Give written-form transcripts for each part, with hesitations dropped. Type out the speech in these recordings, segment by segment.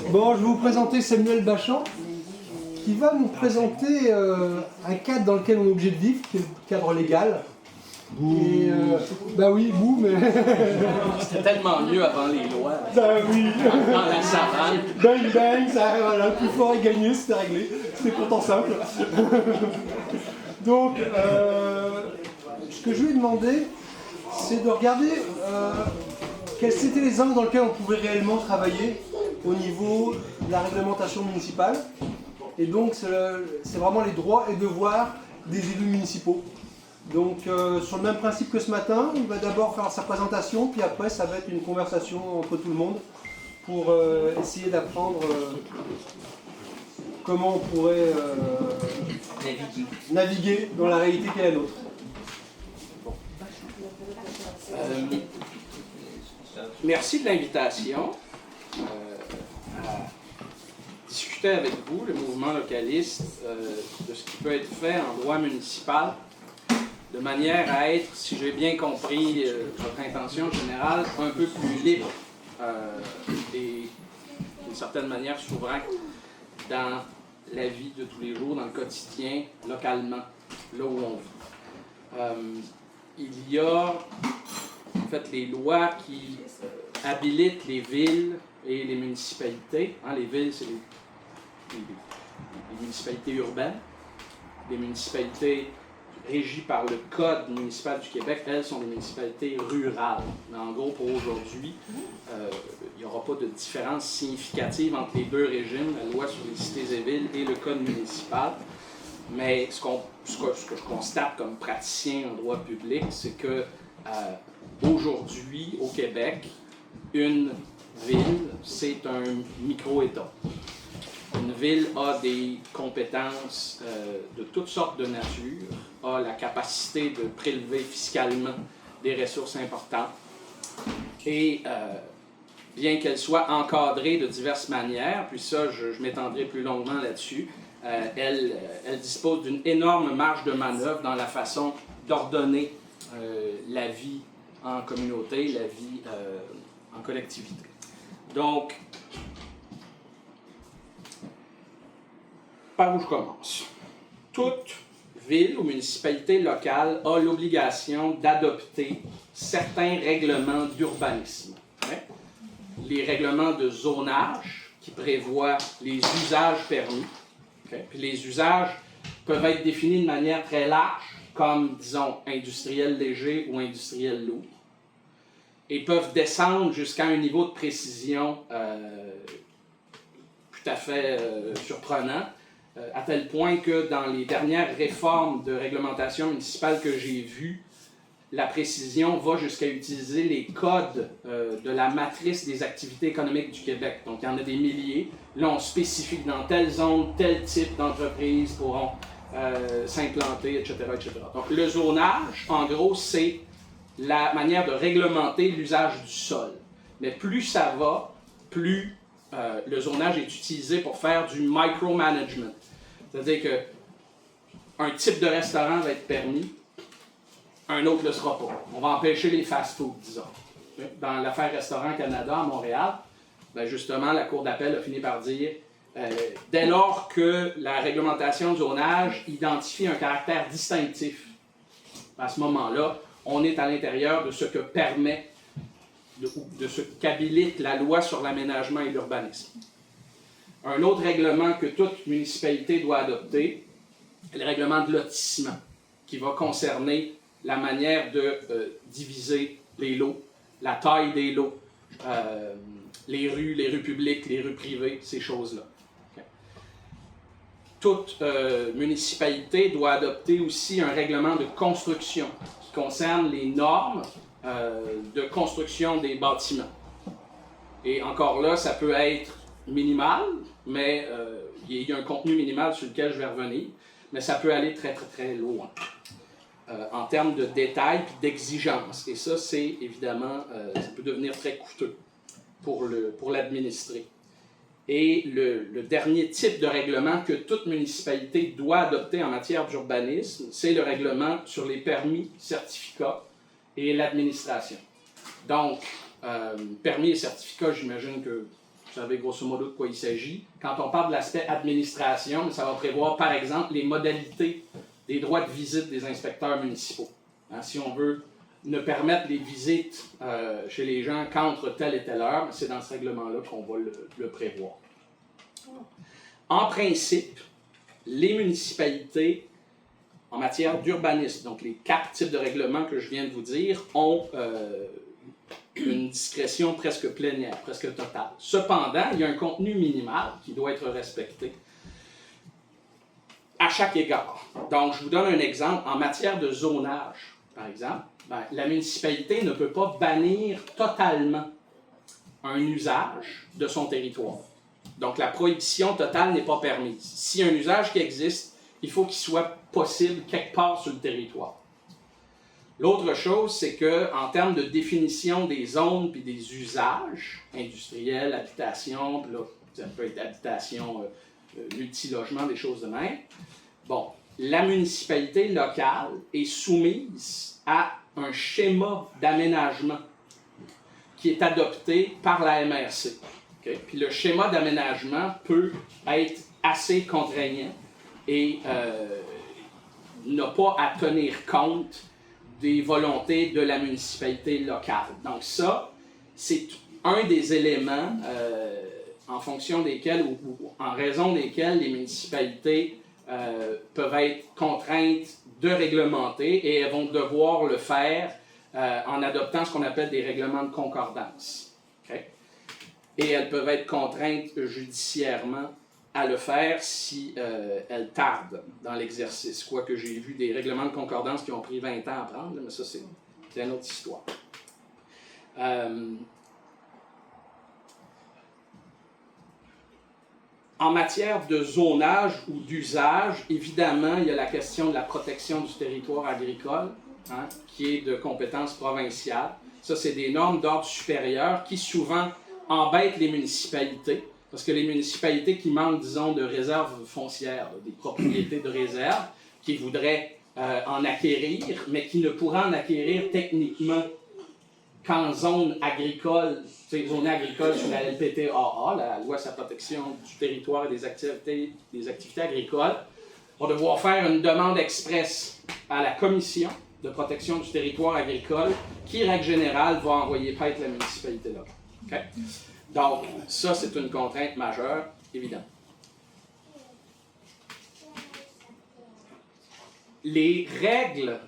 Bon, je vais vous présenter Samuel Bachand, qui va nous présenter un cadre dans lequel on est obligé de vivre, qui est le cadre légal. Et, bah oui, bouh, mais... C'était tellement mieux avant les lois. Bah oui. Dans la savane. Bang bang, ça, voilà, le plus fort est gagné, c'était réglé. C'était pourtant simple. Donc, ce que je lui ai demandé, c'est de regarder quels étaient les angles dans lesquels on pouvait réellement travailler au niveau de la réglementation municipale. Et donc, c'est vraiment les droits et devoirs des élus municipaux. Donc, sur le même principe que ce matin, il va d'abord faire sa présentation, puis après, ça va être une conversation entre tout le monde pour essayer d'apprendre comment on pourrait naviguer dans la réalité qui est la nôtre. Merci de l'invitation à discuter avec vous, le mouvement localiste, de ce qui peut être fait en droit municipal, de manière à être, si j'ai bien compris votre intention générale, un peu plus libre et d'une certaine manière souverain dans la vie de tous les jours, dans le quotidien, localement, là où on vit. Il y a en fait les lois qui habilitent les villes et les municipalités. Les villes, c'est les municipalités urbaines. Les municipalités régies par le Code municipal du Québec, elles sont des municipalités rurales. Mais en gros, pour aujourd'hui, il n'y aura pas de différence significative entre les deux régimes, la loi sur les cités et villes et le Code municipal. Mais ce que je constate comme praticien en droit public, c'est que aujourd'hui, au Québec, une ville, c'est un micro-État. Une ville a des compétences de toutes sortes de nature, a la capacité de prélever fiscalement des ressources importantes et bien qu'elle soit encadrée de diverses manières, puis ça, je m'étendrai plus longuement là-dessus, elle dispose d'une énorme marge de manœuvre dans la façon d'ordonner la vie en communauté, la vie en collectivité. Donc, par où je commence? Toute ville ou municipalité locale a l'obligation d'adopter certains règlements d'urbanisme. Okay? Les règlements de zonage qui prévoient les usages permis. Okay? Puis les usages peuvent être définis de manière très large, comme, disons, industriel léger ou industriel lourd, et peuvent descendre jusqu'à un niveau de précision tout à fait surprenant, à tel point que dans les dernières réformes de réglementation municipale que j'ai vues, la précision va jusqu'à utiliser les codes de la matrice des activités économiques du Québec. Donc, il y en a des milliers. Là, on spécifie que dans telle zone, tel type d'entreprise pourront s'implanter, etc., etc. Donc, le zonage, en gros, c'est la manière de réglementer l'usage du sol. Mais plus ça va, plus le zonage est utilisé pour faire du micromanagement. C'est-à-dire qu'un type de restaurant va être permis, un autre ne le sera pas. On va empêcher les fast-foods, disons. Dans l'affaire Restaurant Canada à Montréal, ben justement, la Cour d'appel a fini par dire dès lors que la réglementation de zonage identifie un caractère distinctif, à ce moment-là, on est à l'intérieur de ce que permet, de ce qu'habilite la loi sur l'aménagement et l'urbanisme. Un autre règlement que toute municipalité doit adopter est le règlement de lotissement, qui va concerner la manière de diviser les lots, la taille des lots, les rues publiques, les rues privées, ces choses-là. Okay. Toute municipalité doit adopter aussi un règlement de construction qui concerne les normes de construction des bâtiments. Et encore là, ça peut être minimal, mais il y a un contenu minimal sur lequel je vais revenir, mais ça peut aller très, très, très loin en termes de détails et d'exigences. Et ça, c'est évidemment, ça peut devenir très coûteux pour l'administrer. Et le dernier type de règlement que toute municipalité doit adopter en matière d'urbanisme, c'est le règlement sur les permis, certificats et l'administration. Donc, permis et certificats, j'imagine que Vous savez grosso modo de quoi il s'agit. Quand on parle de l'aspect administration, ça va prévoir par exemple les modalités des droits de visite des inspecteurs municipaux. Hein, si on veut ne permettre les visites chez les gens qu'entre telle et telle heure, c'est dans ce règlement-là qu'on va le prévoir. En principe, les municipalités, en matière d'urbanisme, donc les 4 types de règlements que je viens de vous dire, ont une discrétion presque plénière, presque totale. Cependant, il y a un contenu minimal qui doit être respecté à chaque égard. Donc, je vous donne un exemple. En matière de zonage, par exemple, la municipalité ne peut pas bannir totalement un usage de son territoire. Donc, la prohibition totale n'est pas permise. S'il y a un usage qui existe, il faut qu'il soit possible quelque part sur le territoire. L'autre chose, c'est qu'en termes de définition des zones et des usages industriels, habitation, puis là, ça peut être habitation, multilogement, des choses de même, bon, la municipalité locale est soumise à un schéma d'aménagement qui est adopté par la MRC. Okay? Puis le schéma d'aménagement peut être assez contraignant et n'a pas à tenir compte des volontés de la municipalité locale. Donc ça, c'est un des éléments en fonction desquels ou en raison desquels les municipalités peuvent être contraintes de réglementer et elles vont devoir le faire en adoptant ce qu'on appelle des règlements de concordance. Okay? Et elles peuvent être contraintes judiciairement à le faire si elles tardent dans l'exercice. Quoique j'ai vu des règlements de concordance qui ont pris 20 ans à prendre, mais ça, c'est une autre histoire. En matière de zonage ou d'usage, évidemment, il y a la question de la protection du territoire agricole, hein, qui est de compétence provinciale. Ça, c'est des normes d'ordre supérieur qui souvent embêtent les municipalités, parce que les municipalités qui manquent, disons, de réserves foncières, des propriétés de réserve, qui voudraient en acquérir, mais qui ne pourraient en acquérir techniquement qu'en zone agricole, zone agricole sur la LPTAA, la loi sur la protection du territoire et des activités agricoles, vont devoir faire une demande expresse à la commission de protection du territoire agricole, qui, règle générale, va envoyer paître la municipalité locale. Okay? Donc, ça, c'est une contrainte majeure, évidemment. Les règles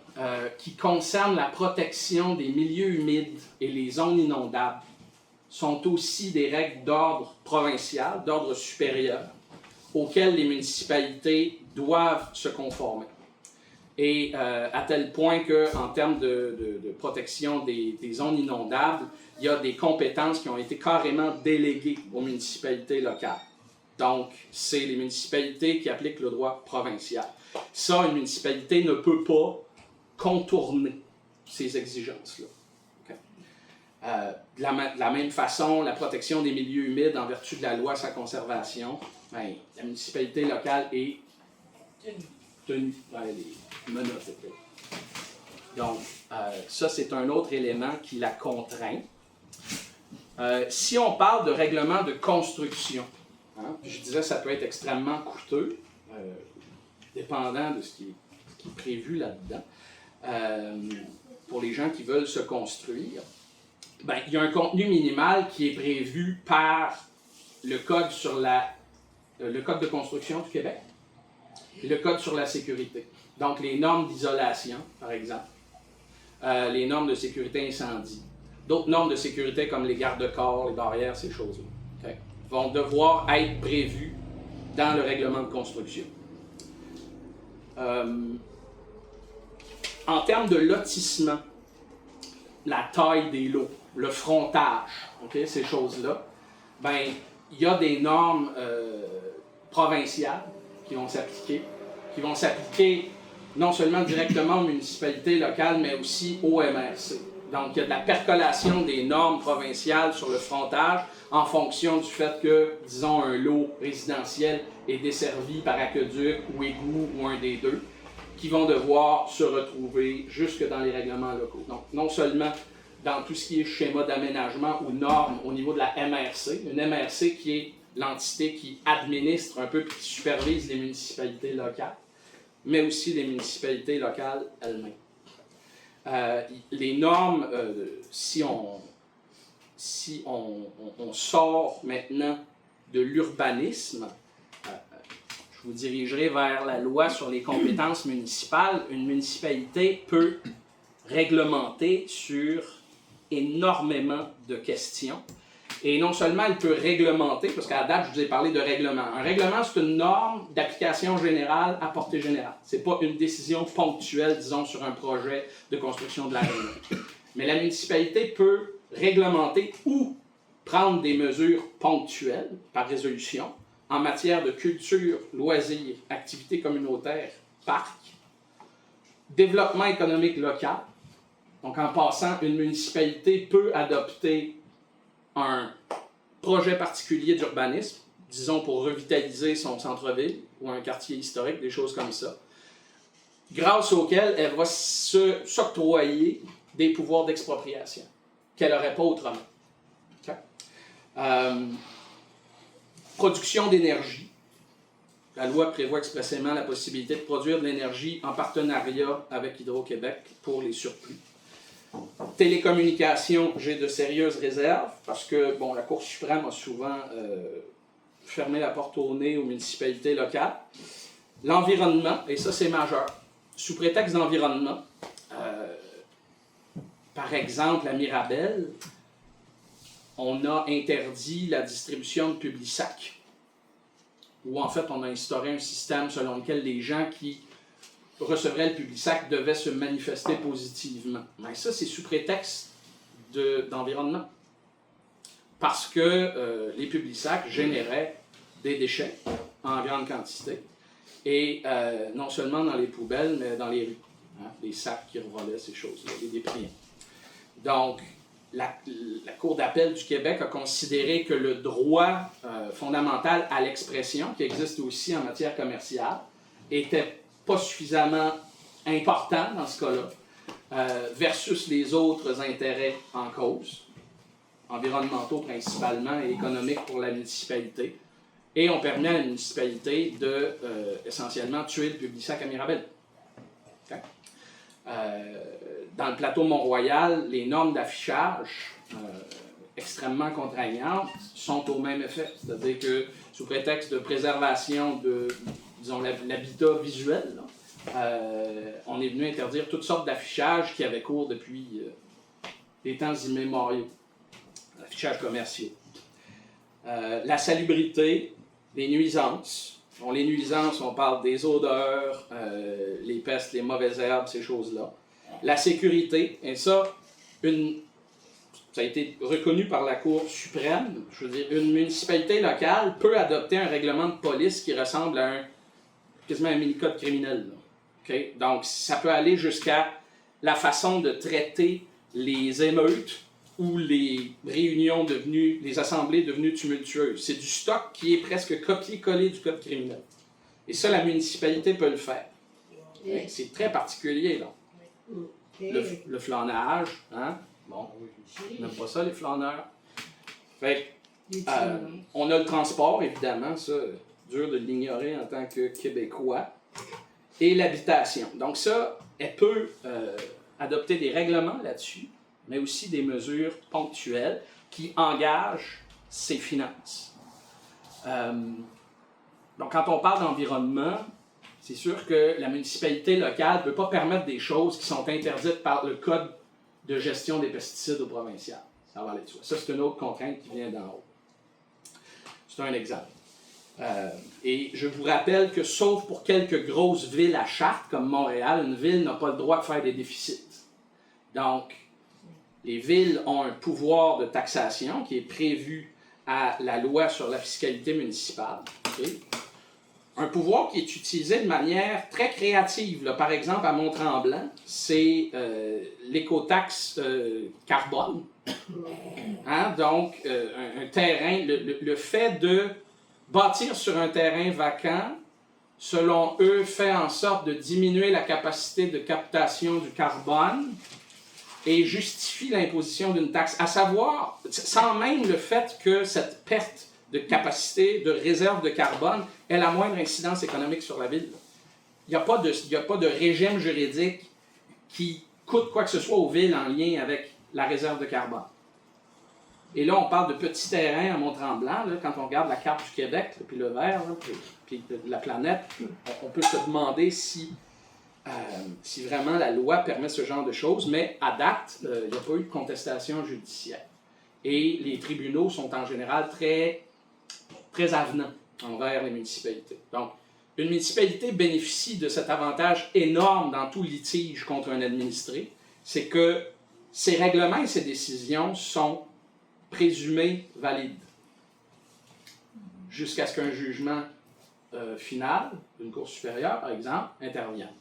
qui concernent la protection des milieux humides et les zones inondables sont aussi des règles d'ordre provincial, d'ordre supérieur, auxquelles les municipalités doivent se conformer. Et à tel point qu'en termes de protection des zones inondables, il y a des compétences qui ont été carrément déléguées aux municipalités locales. Donc, c'est les municipalités qui appliquent le droit provincial. Ça, une municipalité ne peut pas contourner ces exigences-là. Okay? De la même façon, la protection des milieux humides en vertu de la loi sur la conservation, ben, la municipalité locale est tenue dans les menottes. Donc, ça, c'est un autre élément qui la contraint. Si on parle de règlement de construction, hein, je disais que ça peut être extrêmement coûteux, dépendant de ce qui est prévu là-dedans, pour les gens qui veulent se construire. Ben, il y a un contenu minimal qui est prévu par le Code de construction du Québec et le Code sur la sécurité. Donc, les normes d'isolation, par exemple, les normes de sécurité incendie, d'autres normes de sécurité comme les garde-corps, les barrières, ces choses-là, okay, vont devoir être prévues dans le règlement de construction. En termes de lotissement, la taille des lots, le frontage, okay, ces choses-là, ben, il y a des normes provinciales qui vont s'appliquer non seulement directement aux municipalités locales, mais aussi au MRC. Donc, il y a de la percolation des normes provinciales sur le frontage en fonction du fait que, disons, un lot résidentiel est desservi par aqueduc ou égout ou un des deux, qui vont devoir se retrouver jusque dans les règlements locaux. Donc, non seulement dans tout ce qui est schéma d'aménagement ou normes au niveau de la MRC. Une MRC qui est l'entité qui administre un peu et qui supervise les municipalités locales, mais aussi les municipalités locales elles-mêmes. Les normes, si on sort maintenant de l'urbanisme, je vous dirigerai vers la loi sur les compétences municipales. Une municipalité peut réglementer sur énormément de questions. Et non seulement elle peut réglementer, parce qu'à la date, je vous ai parlé de règlement. Un règlement, c'est une norme d'application générale à portée générale. Ce n'est pas une décision ponctuelle, disons, sur un projet de construction de la rue. Mais la municipalité peut réglementer ou prendre des mesures ponctuelles par résolution en matière de culture, loisirs, activités communautaires, parcs, développement économique local. Donc, en passant, une municipalité peut adopter un projet particulier d'urbanisme, disons pour revitaliser son centre-ville ou un quartier historique, des choses comme ça, grâce auquel elle va s'octroyer des pouvoirs d'expropriation qu'elle n'aurait pas autrement. Okay? Production d'énergie. La loi prévoit expressément la possibilité de produire de l'énergie en partenariat avec Hydro-Québec pour les surplus. Télécommunications, j'ai de sérieuses réserves parce que bon, la Cour suprême a souvent fermé la porte au nez aux municipalités locales. L'environnement, et ça c'est majeur, sous prétexte d'environnement, par exemple à Mirabel, on a interdit la distribution de Publisac, où en fait on a instauré un système selon lequel les gens qui recevraient le Publisac devaient se manifester positivement. Mais ça, c'est sous prétexte d'environnement. Parce que les Publisacs généraient des déchets en grande quantité. Et non seulement dans les poubelles, mais dans les rues. Hein, les sacs qui revolaient, ces choses-là, les dépliants. Donc, la Cour d'appel du Québec a considéré que le droit fondamental à l'expression, qui existe aussi en matière commerciale, était pas suffisamment important dans ce cas-là, versus les autres intérêts en cause, environnementaux principalement et économiques pour la municipalité. Et on permet à la municipalité de, essentiellement, tuer le Publisac à Mirabel. Okay? Dans le plateau Mont-Royal, les normes d'affichage extrêmement contraignantes sont au même effet. C'est-à-dire que, sous prétexte de préservation de, disons, l'habitat visuel, là, on est venu interdire toutes sortes d'affichages qui avaient cours depuis des temps immémoriaux, affichages commerciaux. La salubrité, les nuisances. Bon, les nuisances, on parle des odeurs, les pestes, les mauvaises herbes, ces choses-là. La sécurité, et ça, ça a été reconnu par la Cour suprême. Je veux dire, une municipalité locale peut adopter un règlement de police qui ressemble à quasiment un mini-code criminel. Okay? Donc, ça peut aller jusqu'à la façon de traiter les émeutes ou les réunions devenues, les assemblées devenues tumultueuses. C'est du stock qui est presque copié-collé du code criminel. Et ça, la municipalité peut le faire. Okay? C'est très particulier, là. Le flânage, hein? Bon, on n'aime pas ça, les flâneurs. Fait on a le transport, évidemment, ça, dur de l'ignorer en tant que Québécois, et l'habitation. Donc ça, elle peut adopter des règlements là-dessus, mais aussi des mesures ponctuelles qui engagent ses finances. Donc quand on parle d'environnement, c'est sûr que la municipalité locale ne peut pas permettre des choses qui sont interdites par le Code de gestion des pesticides au provincial. Ça va aller de soi. Ça, c'est une autre contrainte qui vient d'en haut. C'est un exemple. Et je vous rappelle que, sauf pour quelques grosses villes à charte, comme Montréal, une ville n'a pas le droit de faire des déficits. Donc, les villes ont un pouvoir de taxation qui est prévu à la loi sur la fiscalité municipale. Okay? Un pouvoir qui est utilisé de manière très créative. Là, par exemple, à Mont-Tremblant, c'est l'écotaxe carbone. Hein? Donc, un terrain, le fait de bâtir sur un terrain vacant, selon eux, fait en sorte de diminuer la capacité de captation du carbone et justifie l'imposition d'une taxe, à savoir, sans même le fait que cette perte de capacité, de réserve de carbone ait la moindre incidence économique sur la ville. Il n'y a pas de régime juridique qui coûte quoi que ce soit aux villes en lien avec la réserve de carbone. Et là, on parle de petits terrains à Mont-Tremblant. Là, quand on regarde la carte du Québec, là, puis le vert, là, puis de la planète, on peut se demander si vraiment la loi permet ce genre de choses, mais à date, il n'y a pas eu de contestation judiciaire. Et les tribunaux sont en général très, très avenants envers les municipalités. Donc, une municipalité bénéficie de cet avantage énorme dans tout litige contre un administré, c'est que ses règlements et ses décisions sont présumés valides jusqu'à ce qu'un jugement final d'une cour supérieure, par exemple, intervienne.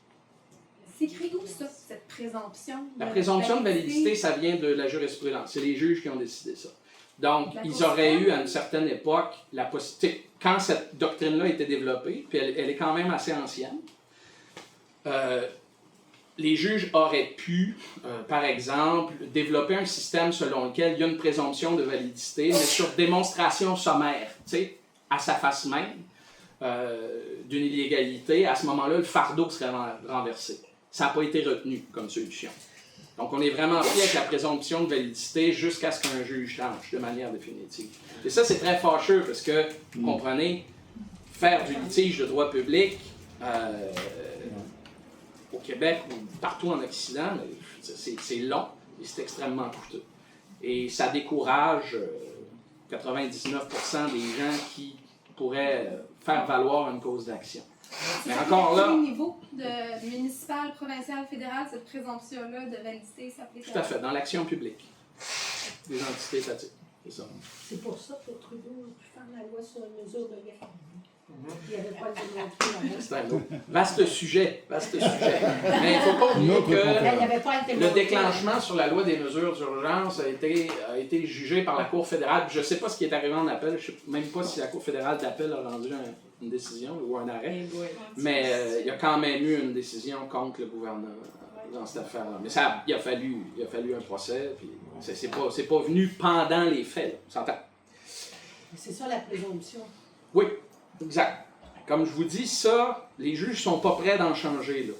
C'est écrit où ça, cette présomption? La présomption de validité, ça vient de la jurisprudence. C'est les juges qui ont décidé ça. Donc, ils auraient eu à une certaine époque la possibilité, quand cette doctrine-là a été développée, puis elle est quand même assez ancienne, les juges auraient pu, par exemple, développer un système selon lequel il y a une présomption de validité, mais sur démonstration sommaire, tu sais, à sa face même, d'une illégalité. À ce moment-là, le fardeau serait renversé. Ça n'a pas été retenu comme solution. Donc, on est vraiment pris avec la présomption de validité jusqu'à ce qu'un juge tranche de manière définitive. Et ça, c'est très fâcheux parce que, vous comprenez, faire du litige de droit public au Québec ou partout en Occident, c'est long et c'est extrêmement coûteux. Et ça décourage 99% des gens qui pourraient faire valoir une cause d'action. Mais encore là... Au niveau de municipal, provincial, fédéral, cette présomption-là de validité s'applique Tout à fait, dans l'action publique des entités étatiques. C'est ça. C'est pour ça que Trudeau a pu faire la loi sur une mesure de guerre. Il n'y avait pas le démontré. C'est un autre. Vaste sujet. Mais il ne faut pas oublier que le déclenchement sur la loi des mesures d'urgence a été jugé par la Cour fédérale. Je ne sais pas ce qui est arrivé en appel. Je ne sais même pas si la Cour fédérale d'appel a rendu une décision ou un arrêt. Mais il y a quand même eu une décision contre le gouvernement dans cette affaire-là. Mais il a fallu un procès. Puis c'est pas venu pendant les faits. On s'entend. C'est ça la présomption. Oui. Exact. Comme je vous dis, ça, les juges ne sont pas prêts d'en changer, là.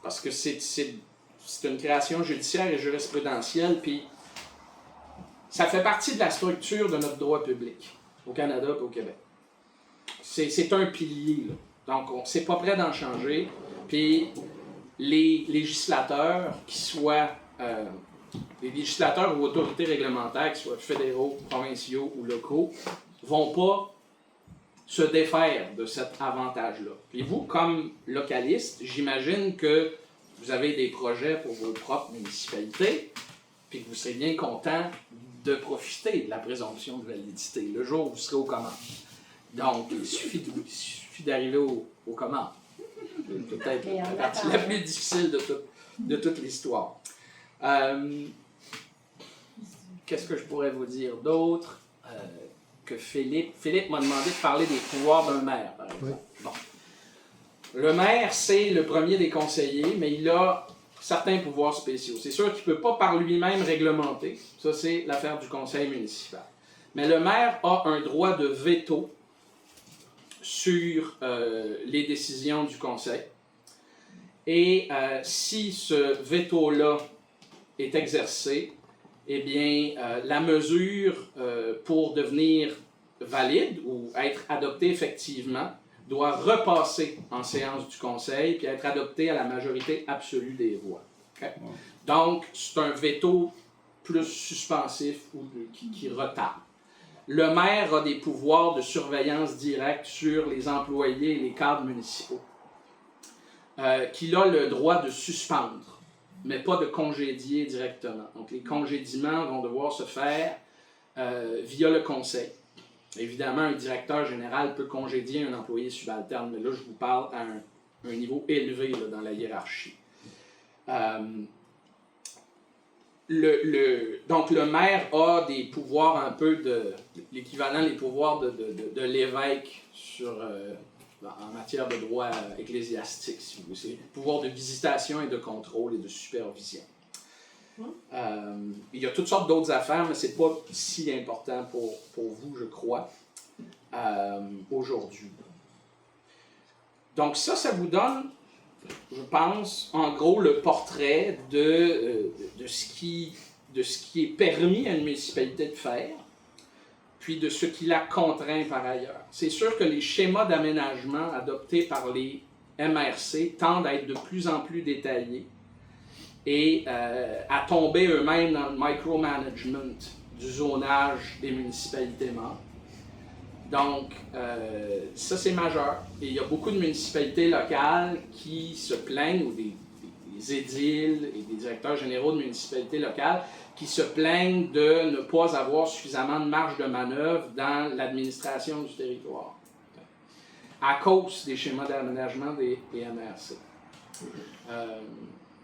Parce que c'est une création judiciaire et jurisprudentielle, puis ça fait partie de la structure de notre droit public, au Canada et au Québec. C'est un pilier, là. Donc, on n'est pas prêt d'en changer, puis les législateurs, qui soient les législateurs ou autorités réglementaires, qu'ils soient fédéraux, provinciaux ou locaux, vont pas se défaire de cet avantage-là. Et vous, comme localiste, j'imagine que vous avez des projets pour vos propres municipalités, puis que vous serez bien content de profiter de la présomption de validité le jour où vous serez aux commandes. Donc, il suffit d'arriver aux commandes. C'est peut-être la partie la plus difficile de toute l'histoire. Qu'est-ce que je pourrais vous dire d'autre? Que Philippe m'a demandé de parler des pouvoirs d'un maire, par exemple. Oui. Bon. Le maire, c'est le premier des conseillers, mais il a certains pouvoirs spéciaux. C'est sûr qu'il ne peut pas par lui-même réglementer. Ça, c'est l'affaire du conseil municipal. Mais le maire a un droit de veto sur les décisions du conseil. Et si ce veto-là est exercé, eh bien, la mesure, pour devenir valide ou être adoptée effectivement, doit repasser en séance du Conseil puis être adoptée à la majorité absolue des voix. Okay? Donc, c'est un veto plus suspensif ou qui retarde. Le maire a des pouvoirs de surveillance directe sur les employés et les cadres municipaux, qu'il a le droit de suspendre, mais pas de congédier directement. Donc, les congédiements vont devoir se faire via le conseil. Évidemment, un directeur général peut congédier un employé subalterne, mais là, je vous parle à un niveau élevé là, dans la hiérarchie. Donc, le maire a des pouvoirs un peu de l'équivalent des pouvoirs de l'évêque en matière de droit ecclésiastique, si vous voulez. C'est pouvoir de visitation et de contrôle et de supervision. Il y a toutes sortes d'autres affaires, mais c'est pas si important pour vous, je crois, aujourd'hui. Donc ça vous donne, je pense, en gros, le portrait de ce qui est permis à une municipalité de faire, puis de ce qui la contraint par ailleurs. C'est sûr que les schémas d'aménagement adoptés par les MRC tendent à être de plus en plus détaillés et à tomber eux-mêmes dans le micromanagement du zonage des municipalités membres. Donc, ça c'est majeur. Et il y a beaucoup de municipalités locales qui se plaignent, ou des édiles et des directeurs généraux de municipalités locales, qui se plaignent de ne pas avoir suffisamment de marge de manœuvre dans l'administration du territoire, à cause des schémas d'aménagement des MRC.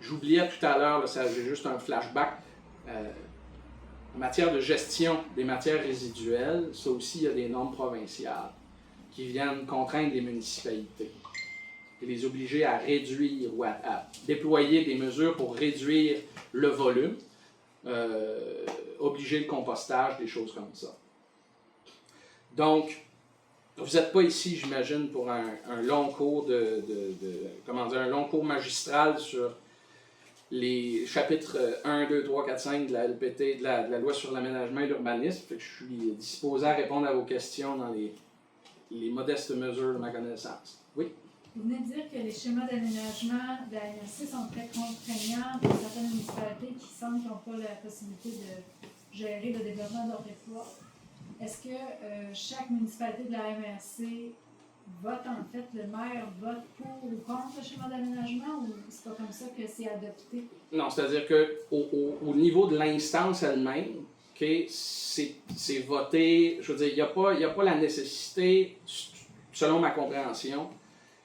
J'oubliais tout à l'heure, j'ai juste un flashback, en matière de gestion des matières résiduelles, ça aussi, il y a des normes provinciales qui viennent contraindre les municipalités et les obliger à réduire ou à déployer des mesures pour réduire le volume, obliger le compostage, des choses comme ça. Donc, vous n'êtes pas ici, j'imagine, pour un long cours un long cours magistral sur les chapitres 1, 2, 3, 4, 5 de la LPT, de la loi sur l'aménagement et l'urbanisme. Je suis disposé à répondre à vos questions dans les modestes mesures de ma connaissance. Oui? Vous venez de dire que les schémas d'aménagement de la MRC sont très contraignants pour certaines municipalités qui semblent qu'ils n'ont pas la possibilité de gérer le développement de leur territoire. Est-ce que chaque municipalité de la MRC vote, en fait, le maire vote pour ou contre le schéma d'aménagement, ou c'est pas comme ça que c'est adopté? Non, c'est-à-dire qu'au niveau de l'instance elle-même, okay, c'est voté, je veux dire, il n'y a pas la nécessité, selon ma compréhension,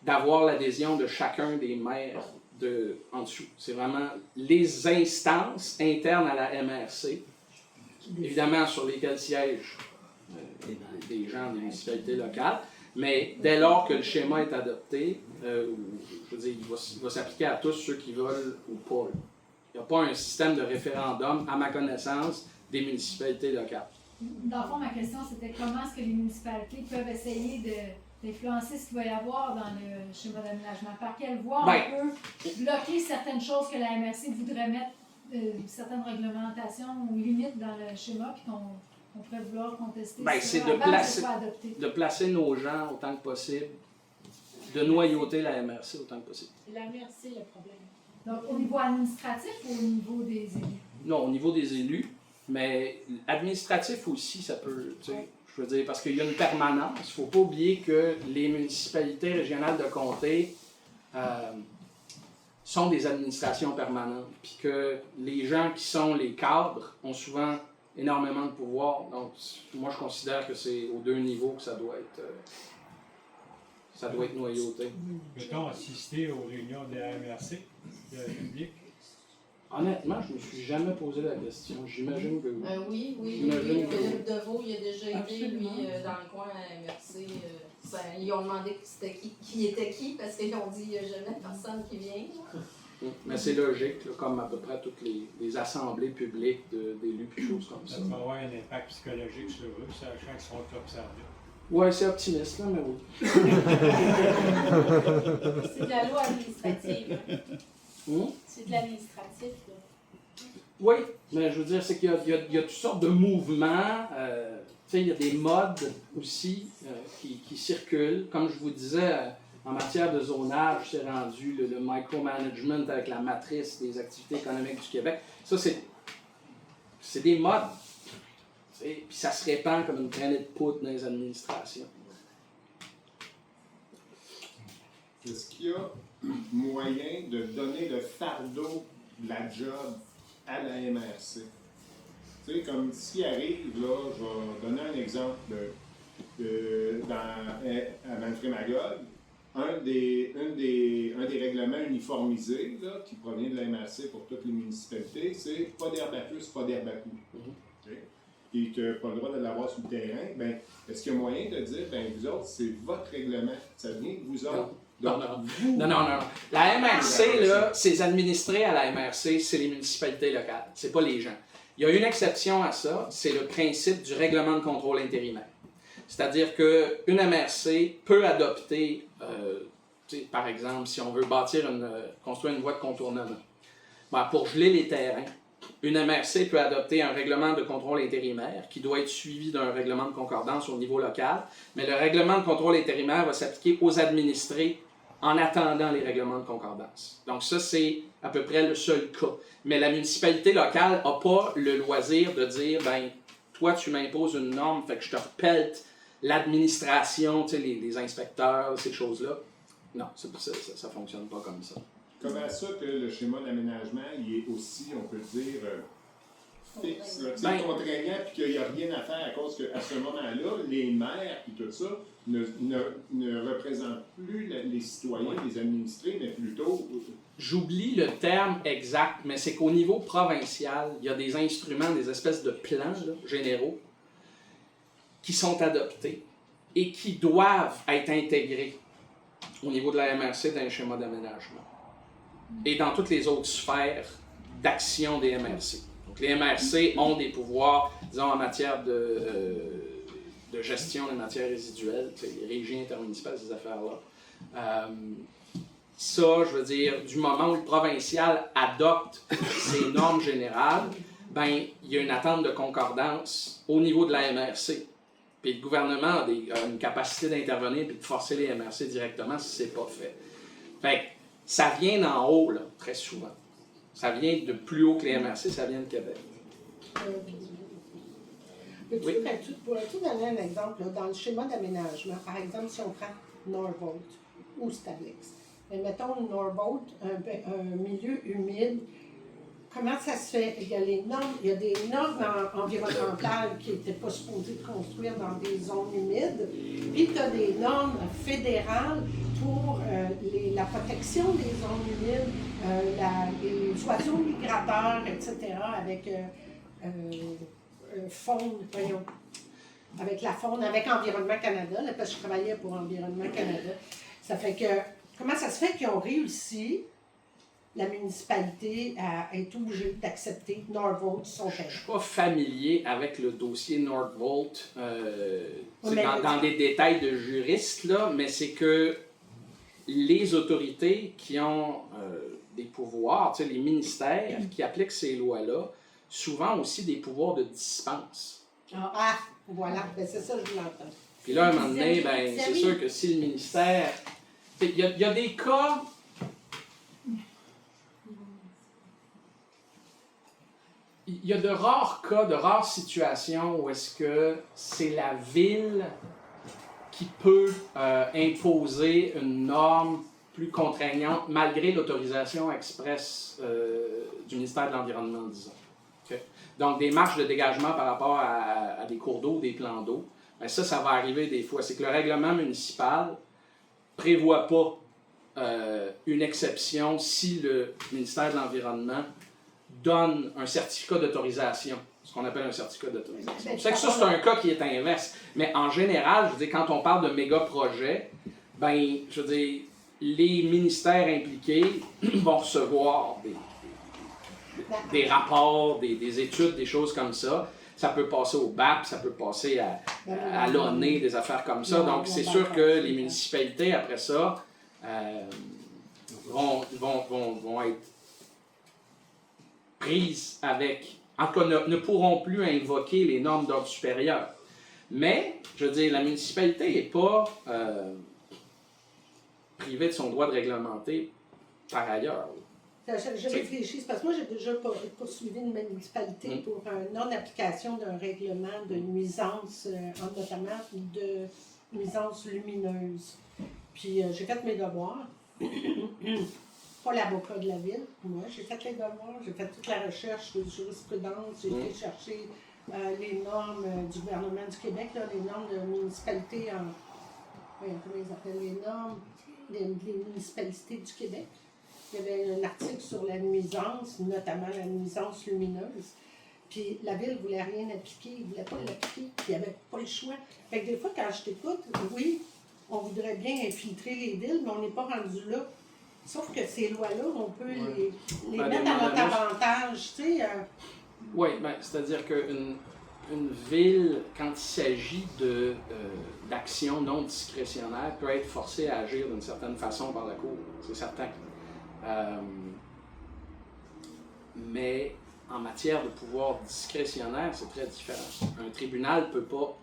d'avoir l'adhésion de chacun des maires en dessous. C'est vraiment les instances internes à la MRC, évidemment sur lesquelles siègent des gens des municipalités locales, mais dès lors que le schéma est adopté, je veux dire, il va s'appliquer à tous ceux qui veulent ou pas. Il n'y a pas un système de référendum, à ma connaissance, des municipalités locales. Dans le fond, ma question, c'était comment est-ce que les municipalités peuvent essayer d'influencer ce qu'il va y avoir dans le schéma d'aménagement? Par quelle voie on peut bloquer certaines choses que la MRC voudrait mettre, certaines réglementations ou limites dans le schéma, puis qu'on pourrait vouloir contester? C'est de placer nos gens autant que possible, de noyauter la MRC autant que possible. La MRC, le problème. Donc, au niveau administratif ou au niveau des élus? Non, au niveau des élus, mais administratif aussi, ça peut, tu sais, je veux dire, parce qu'il y a une permanence. Il ne faut pas oublier que les municipalités régionales de comté sont des administrations permanentes, puis que les gens qui sont les cadres ont souvent énormément de pouvoir. Donc, moi, je considère que c'est aux deux niveaux que ça doit être noyauté. Peut-on assister aux réunions de la MRC, public? Honnêtement, je ne me suis jamais posé la question. J'imagine que oui. Oui. Philippe Deveau, il a déjà été, lui, dans le coin à la MRC. Ils ont demandé qui était qui, parce qu'ils ont dit qu'il n'y a jamais personne qui vient. Mais c'est logique, là, comme à peu près toutes les assemblées publiques d'élus et choses comme ça. Ça va avoir un impact psychologique sur eux, sachant qu'ils sont observés. Oui, c'est optimiste, là, mais oui. C'est de la loi administrative. C'est de l'administratif, là. Oui, mais je veux dire, c'est qu'il y a toutes sortes de mouvements. Tu sais, il y a des modes aussi qui circulent. Comme je vous disais, en matière de zonage, c'est rendu le micromanagement avec la matrice des activités économiques du Québec. Ça, c'est des modes. Puis ça se répand comme une traînée de poudre dans les administrations. Est-ce qu'il y a moyen de donner le fardeau de la job à la MRC? Tu sais, comme s'il arrive, là, je vais donner un exemple à Manfred Magog. Un des règlements uniformisés là, qui provient de la MRC pour toutes les municipalités, c'est pas d'herbe à feu, c'est pas d'herbe à coups. Okay? Et tu n'as pas le droit de l'avoir sur le terrain. Ben, est-ce qu'il y a moyen de dire, ben vous autres, c'est votre règlement, ça vient de vous autres? Donc, Non. La MRC, là, ses administrés à la MRC, c'est les municipalités locales, c'est pas les gens. Il y a une exception à ça, c'est le principe du règlement de contrôle intérimaire. C'est-à-dire qu'une MRC peut adopter, par exemple, si on veut construire une voie de contournement, pour geler les terrains, une MRC peut adopter un règlement de contrôle intérimaire qui doit être suivi d'un règlement de concordance au niveau local, mais le règlement de contrôle intérimaire va s'appliquer aux administrés en attendant les règlements de concordance. Donc ça, c'est à peu près le seul cas. Mais la municipalité locale n'a pas le loisir de dire, ben, toi, tu m'imposes une norme, fait que je te repelte l'administration, les inspecteurs, ces choses-là. Non, ça ne fonctionne pas comme ça. Comment ça que le schéma d'aménagement, il est aussi, on peut dire, fixe, là, contraignant, puis qu'il n'y a rien à faire à cause qu'à ce moment-là, les maires et tout ça ne représentent plus les citoyens, les administrés, mais plutôt... J'oublie le terme exact, mais c'est qu'au niveau provincial, il y a des instruments, des espèces de plans là, généraux qui sont adoptés et qui doivent être intégrés au niveau de la MRC dans un schéma d'aménagement et dans toutes les autres sphères d'action des MRC. Donc, les MRC ont des pouvoirs, disons, en matière de gestion des matières résiduelles, les régies intermunicipales, ces affaires-là. Ça, je veux dire, du moment où le provincial adopte ces normes générales, ben, il y a une attente de concordance au niveau de la MRC. Puis le gouvernement a une capacité d'intervenir et de forcer les MRC directement si ce n'est pas fait. Fait que ça vient d'en haut, là, très souvent. Ça vient de plus haut que les MRC, ça vient de Québec. Pourrais-tu donner un exemple là, dans le schéma d'aménagement? Par exemple, si on prend Norvolt ou Stablix, mettons Norvolt, un milieu humide, comment ça se fait? Il y a des normes environnementales qui n'étaient pas supposées de construire dans des zones humides, puis tu as des normes fédérales pour la protection des zones humides, les oiseaux migrateurs, etc., avec avec la faune, avec Environnement Canada, là, parce que je travaillais pour Environnement Canada. Ça fait que, comment ça se fait qu'ils ont réussi, la municipalité, à être obligée d'accepter Norvolt son terrain? Je ne suis pas familier avec le dossier Norvolt dans des détails de juriste, là, mais c'est que les autorités qui ont des pouvoirs, les ministères qui appliquent ces lois-là, souvent aussi des pouvoirs de dispense. Ah, voilà, ben c'est ça que je voulais entendre. Puis là, à un moment donné, ben, c'est sûr que si le ministère... Il y a des cas... Il y a de rares cas, de rares situations où est-ce que c'est la ville qui peut imposer une norme plus contraignante malgré l'autorisation expresse du ministère de l'Environnement, disons. Okay. Donc, des marges de dégagement par rapport à des cours d'eau, des plans d'eau, bien, ça va arriver des fois. C'est que le règlement municipal ne prévoit pas une exception si le ministère de l'Environnement donne un certificat d'autorisation, ce qu'on appelle un certificat d'autorisation. C'est que ça, c'est un cas qui est inverse. Mais en général, je veux dire, quand on parle de méga-projets, ben, je veux dire, les ministères impliqués vont recevoir des rapports, des études, des choses comme ça. Ça peut passer au BAP, ça peut passer à l'ONE, des affaires comme ça. Donc, c'est sûr que les municipalités, après ça, vont être prises avec... En tout cas, ne pourront plus invoquer les normes d'ordre supérieur. Mais, je veux dire, la municipalité n'est pas privée de son droit de réglementer par ailleurs. Je réfléchis, parce que moi, j'ai déjà poursuivi une municipalité pour une non-application d'un règlement de nuisance, notamment de nuisance lumineuse. Puis j'ai fait mes devoirs. Pas l'avocat de la ville, moi. J'ai fait les devoirs, j'ai fait toute la recherche de jurisprudence, j'ai été chercher les normes du gouvernement du Québec, là, les normes de municipalité comment ils appellent les normes des municipalités du Québec. Il y avait un article sur la nuisance, notamment la nuisance lumineuse. Puis la ville ne voulait rien appliquer, il ne voulait pas l'appliquer, puis il n'y avait pas le choix. Fait que des fois, quand je t'écoute, oui, on voudrait bien infiltrer les villes, mais on n'est pas rendu là. Sauf que ces lois-là, on peut les Ben, mettre à notre avantage, tu sais. Oui, ben, c'est-à-dire qu'une une ville, quand il s'agit d'actions non discrétionnaires, peut être forcée à agir d'une certaine façon par la Cour, c'est certain. Mais en matière de pouvoir discrétionnaire, c'est très différent. Un tribunal ne peut pas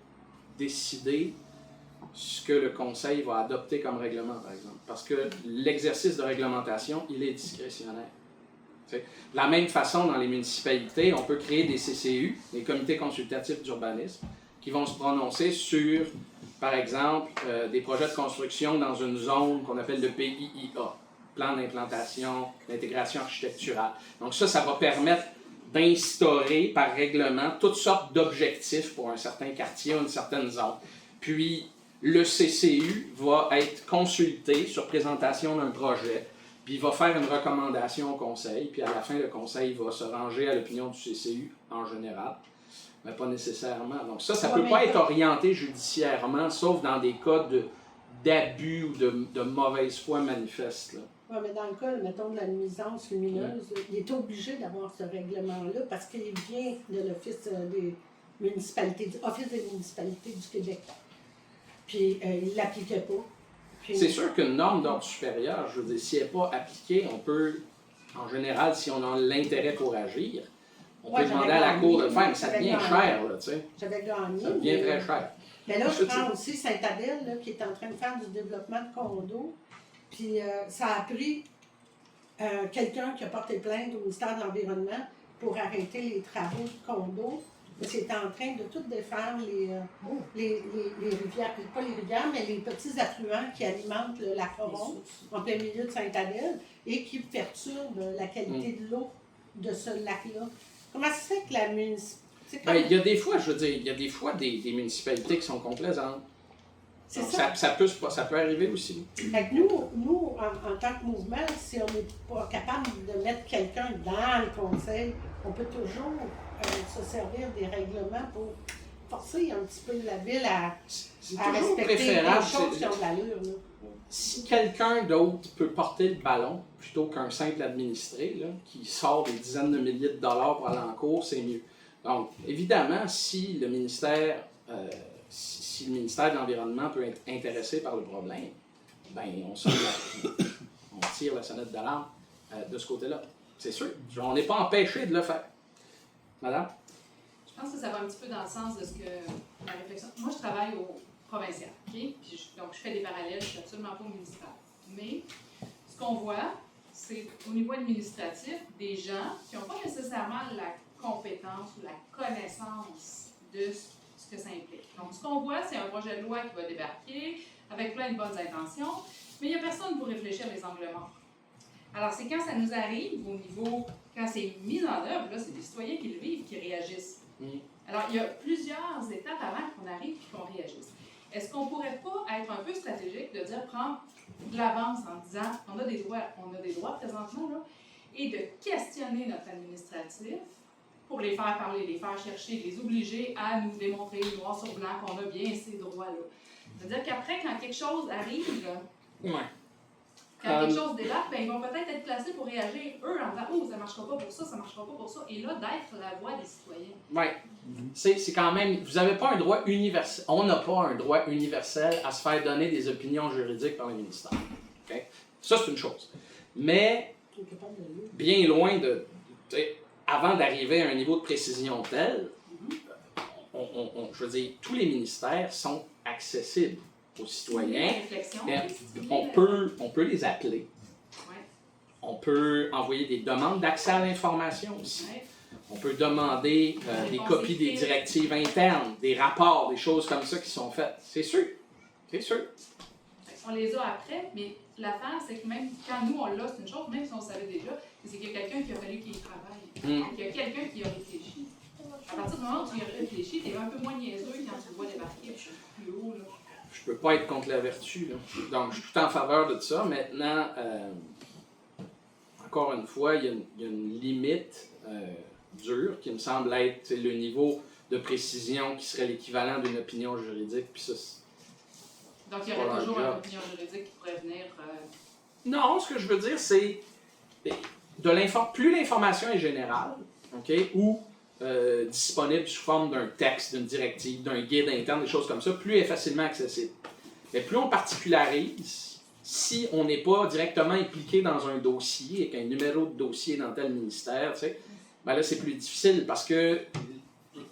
décider ce que le Conseil va adopter comme règlement, par exemple, parce que l'exercice de réglementation, il est discrétionnaire. De la même façon, dans les municipalités, on peut créer des CCU, des comités consultatifs d'urbanisme, qui vont se prononcer sur, par exemple, des projets de construction dans une zone qu'on appelle le PIIA, plan d'implantation, d'intégration architecturale. Donc ça va permettre d'instaurer par règlement toutes sortes d'objectifs pour un certain quartier ou une certaine zone. Puis le CCU va être consulté sur présentation d'un projet, puis il va faire une recommandation au conseil, puis à la fin, le conseil va se ranger à l'opinion du CCU en général, mais pas nécessairement. Donc ça ne peut pas être orienté judiciairement, sauf dans des cas d'abus ou de mauvaise foi manifeste. Oui, mais dans le cas, mettons, de la nuisance lumineuse, il est obligé d'avoir ce règlement-là parce qu'il vient de l'Office des municipalités, Office des municipalités du Québec. Puis il ne l'appliquait pas. Puis, c'est sûr qu'une norme d'ordre supérieur, je veux dire, si elle n'est pas appliquée, on peut, en général, si on a l'intérêt pour agir, on peut demander à la Cour de le faire, mais ça devient cher, là, tu sais. J'avais gagné. Ça devient très cher. Mais là, je prends aussi Saint-Adèle, là, qui est en train de faire du développement de condos. Puis ça a pris quelqu'un qui a porté plainte au ministère de l'Environnement pour arrêter les travaux de condos. C'est en train de tout défaire les rivières, pas les rivières, mais les petits affluents qui alimentent le lac Huron en plein milieu de Saint-Adèle et qui perturbent la qualité de l'eau de ce lac-là. Comment ça se fait que la municipalité... Ben, il y a des fois, je veux dire, il y a des fois des municipalités qui sont complaisantes. C'est ça peut arriver aussi. Fait que nous en tant que mouvement, si on n'est pas capable de mettre quelqu'un dans le conseil, on peut toujours se servir des règlements pour forcer un petit peu la ville à respecter les choses qui ont de l'allure. Si quelqu'un d'autre peut porter le ballon, plutôt qu'un simple administré, là, qui sort des dizaines de milliers de dollars pour aller en cours, c'est mieux. Donc, évidemment, si le ministère de l'Environnement peut être intéressé par le problème, ben on tire la sonnette d'alarme de ce côté-là. C'est sûr, on n'est pas empêché de le faire. Madame? Je pense que ça va un petit peu dans le sens de ce que ma réflexion. Moi, je travaille au provincial, OK? Puis donc, je fais des parallèles, je ne suis absolument pas au municipal. Mais ce qu'on voit, c'est au niveau administratif, des gens qui n'ont pas nécessairement la compétence ou la connaissance de ce que ça implique. Donc, ce qu'on voit, c'est un projet de loi qui va débarquer avec plein de bonnes intentions, mais il n'y a personne pour réfléchir les angles morts. Alors, c'est quand ça nous arrive au niveau, quand c'est mis en œuvre, là, c'est des citoyens qui le vivent, qui réagissent. Alors, il y a plusieurs étapes avant qu'on arrive et qu'on réagisse. Est-ce qu'on ne pourrait pas être un peu stratégique de dire, prendre de l'avance en disant, on a des droits présentement, là, et de questionner notre administratif pour les faire parler, les faire chercher, les obliger à nous démontrer noir sur blanc qu'on a bien ces droits-là. C'est-à-dire qu'après, quand quelque chose arrive, là, quand quelque chose débarque, ben, ils vont peut-être être placés pour réagir, eux, en disant « Oh, ça ne marchera pas pour ça, ça ne marchera pas pour ça », et là, d'être la voix des citoyens. Oui. C'est quand même... Vous n'avez pas un droit universel... On n'a pas un droit universel à se faire donner des opinions juridiques par les ministères. Okay? Ça, c'est une chose. Mais, bien loin de... Avant d'arriver à un niveau de précision tel, je veux dire, tous les ministères sont accessibles aux citoyens. On peut les appeler. Ouais. On peut envoyer des demandes d'accès à l'information aussi. Ouais. On peut demander des copies des directives internes, des rapports, des choses comme ça qui sont faites. C'est sûr. C'est sûr. On les a après, mais l'affaire, c'est que même quand nous, on l'a, c'est une chose, même si on le savait déjà, c'est qu'il y a quelqu'un qui a fallu qu'il y travaille. Il y a quelqu'un qui a réfléchi. À partir du moment où tu y as réfléchi, tu es un peu moins niaiseux quand tu le vois débarquer plus haut. Là. Je peux pas être contre la vertu. Là. Donc, je suis tout en faveur de ça. Maintenant, encore une fois, il y a une limite dure qui me semble être le niveau de précision qui serait l'équivalent d'une opinion juridique. Puis ça, Donc, il y C'est pas aurait leur toujours job. un opinion juridique qui pourrait venir. Non, ce que je veux dire, c'est plus l'information est générale, OK, ou disponible sous forme d'un texte, d'une directive, d'un guide interne, des choses comme ça, plus elle est facilement accessible. Mais plus on particularise, si on n'est pas directement impliqué dans un dossier, avec un numéro de dossier dans tel ministère, tu sais, ben là, c'est plus difficile parce que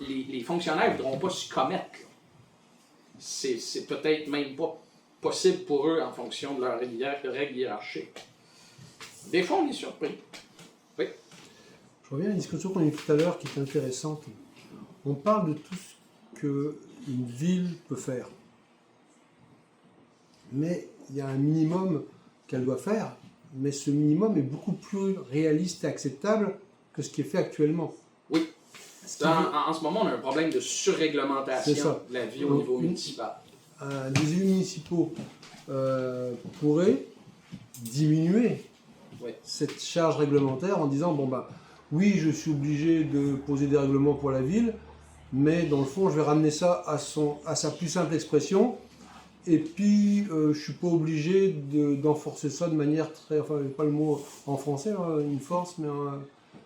les fonctionnaires ne voudront pas se commettre. Là. C'est peut-être même pas possible pour eux en fonction de leur règle hiérarchique. Des fois, on est surpris. Oui. Je reviens à la discussion qu'on a eue tout à l'heure qui est intéressante. On parle de tout ce qu'une ville peut faire. Mais il y a un minimum qu'elle doit faire, mais ce minimum est beaucoup plus réaliste et acceptable que ce qui est fait actuellement. Oui. En ce moment, on a un problème de surréglementation de la vie au niveau municipal. Les élus municipaux pourraient diminuer cette charge réglementaire en disant bon bah oui, je suis obligé de poser des règlements pour la ville, mais dans le fond, je vais ramener ça à sa plus simple expression. Et puis, je ne suis pas obligé d'enforcer ça de manière très... Enfin, pas le mot en français, hein, une force, mais...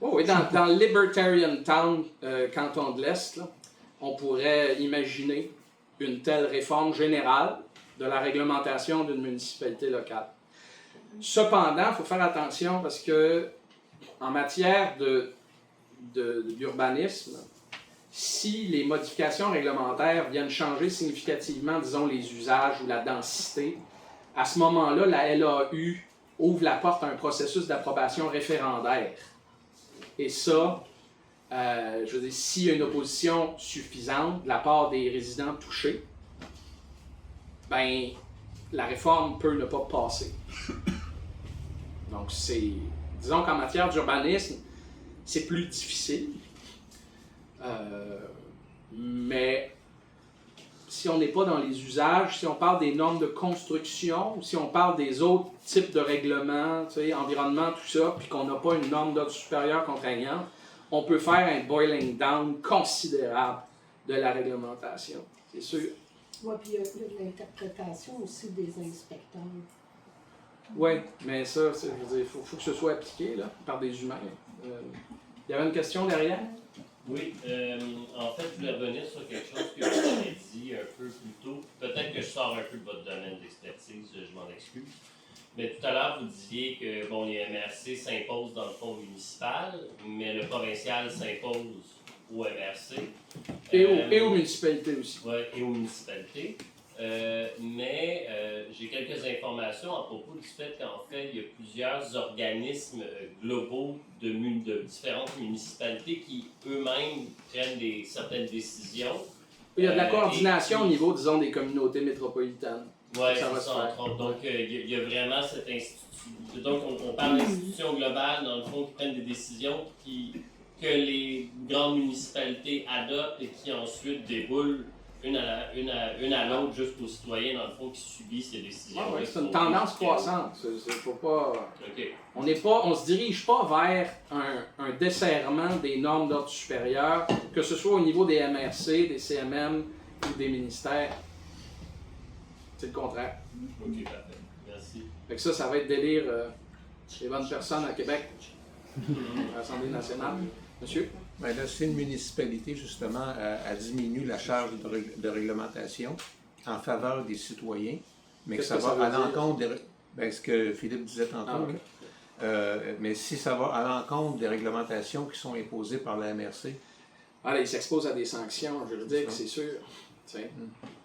oui, dans Libertarian Town, canton de l'Est, là, on pourrait imaginer une telle réforme générale de la réglementation d'une municipalité locale. Cependant, il faut faire attention parce que en matière d'urbanisme, si les modifications réglementaires viennent changer significativement, disons, les usages ou la densité, à ce moment-là, la LAU ouvre la porte à un processus d'approbation référendaire. Et ça, je veux dire, s'il y a une opposition suffisante de la part des résidents touchés, ben, la réforme peut ne pas passer. Donc, disons qu'en matière d'urbanisme, c'est plus difficile. Mais si on n'est pas dans les usages, si on parle des normes de construction, si on parle des autres types de règlements, tu sais, environnement, tout ça, puis qu'on n'a pas une norme d'ordre supérieur contraignante, on peut faire un boiling down considérable de la réglementation, c'est sûr. Oui, puis il y a l'interprétation aussi des inspecteurs. Oui, mais ça, je veux dire, faut que ce soit appliqué là, par des humains. Il y avait une question derrière? Oui, en fait, je voulais revenir sur quelque chose que vous avez dit un peu plus tôt. Peut-être que je sors un peu de votre domaine d'expertise, je m'en excuse. Mais tout à l'heure, vous disiez que bon, les MRC s'imposent dans le fond municipal, mais le provincial s'impose au MRC. Et aux municipalités aussi. Oui, et aux municipalités. Mais j'ai quelques informations à propos du fait qu'en fait, il y a plusieurs organismes globaux de différentes municipalités qui eux-mêmes prennent certaines décisions. Il y a de la coordination au niveau, disons, des communautés métropolitaines. Oui, c'est ça, entre autres. Donc, il y a vraiment cet institut. Donc, on parle d'institutions globales, dans le fond, qui prennent des décisions que les grandes municipalités adoptent et qui ensuite déboulent une à l'autre jusqu'aux citoyens, dans le fond, qui subissent ces décisions. Ah ouais, c'est une tendance croissante. Faut pas... Okay. On se dirige pas vers un desserrement des normes d'ordre supérieur, que ce soit au niveau des MRC, des CMM ou des ministères. C'est le contraire. Ok, parfait. Merci. Fait que ça va être délire des bonnes personnes à Québec, à l'Assemblée nationale. Monsieur? Bien là, si une municipalité, justement, elle diminue la charge de réglementation en faveur des citoyens, mais que ça va à l'encontre de ce que Philippe disait tantôt, mais si ça va à l'encontre des réglementations qui sont imposées par la MRC. Ah, là, il s'expose à des sanctions juridiques, c'est sûr.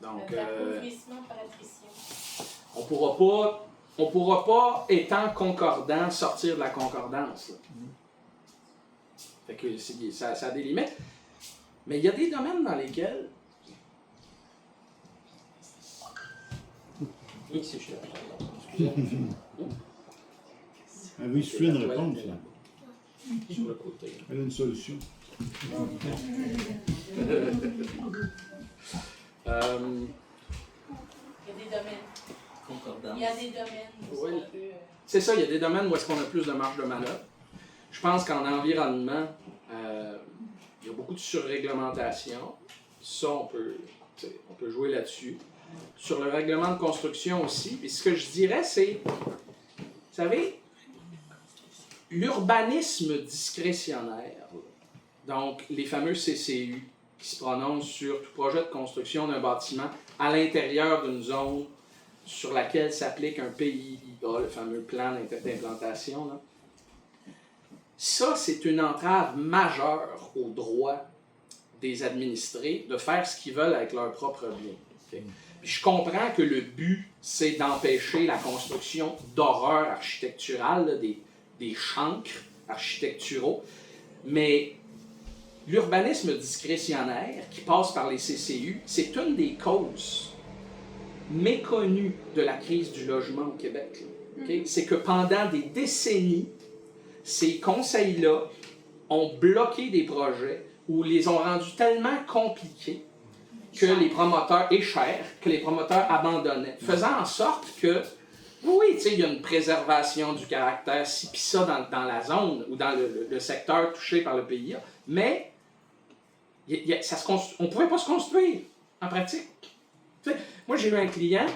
Donc, l'appauvrissement par attrition. on pourra pas, étant concordant, sortir de la concordance. Là. Fait que ça a des limites. Mais il y a des domaines dans lesquels... Oui, c'est cher. Excusez-moi. Ah oui, il suffit une réponse. Sur le côté. Elle a une solution. Il y a des domaines. Concordance. Il y a des domaines où Oui. on peut... C'est ça, il y a des domaines où est-ce qu'on a plus de marge de manœuvre. Je pense qu'en environnement, il y a beaucoup de surréglementation. Ça, on peut on peut jouer là-dessus. Sur le règlement de construction aussi. Puis ce que je dirais, c'est, vous savez, l'urbanisme discrétionnaire, donc les fameux CCU, qui se prononcent sur tout projet de construction d'un bâtiment à l'intérieur d'une zone sur laquelle s'applique un PIA, le fameux plan d'implantation. Là. Ça, c'est une entrave majeure au droit des administrés de faire ce qu'ils veulent avec leur propre bien. Okay? Puis je comprends que le but, c'est d'empêcher la construction d'horreurs architecturales, là, des chancres architecturaux, mais l'urbanisme discrétionnaire qui passe par les CCU, c'est une des causes méconnues de la crise du logement au Québec. Okay? C'est que pendant des décennies, ces conseils-là ont bloqué des projets ou les ont rendus tellement compliqués que les promoteurs, et chers, que les promoteurs abandonnaient, faisant en sorte que, oui, tu sais, il y a une préservation du caractère ci pis ça dans la zone ou dans le secteur touché par le PIA, mais on ne pouvait pas se construire en pratique. Tu sais, moi, j'ai eu un client,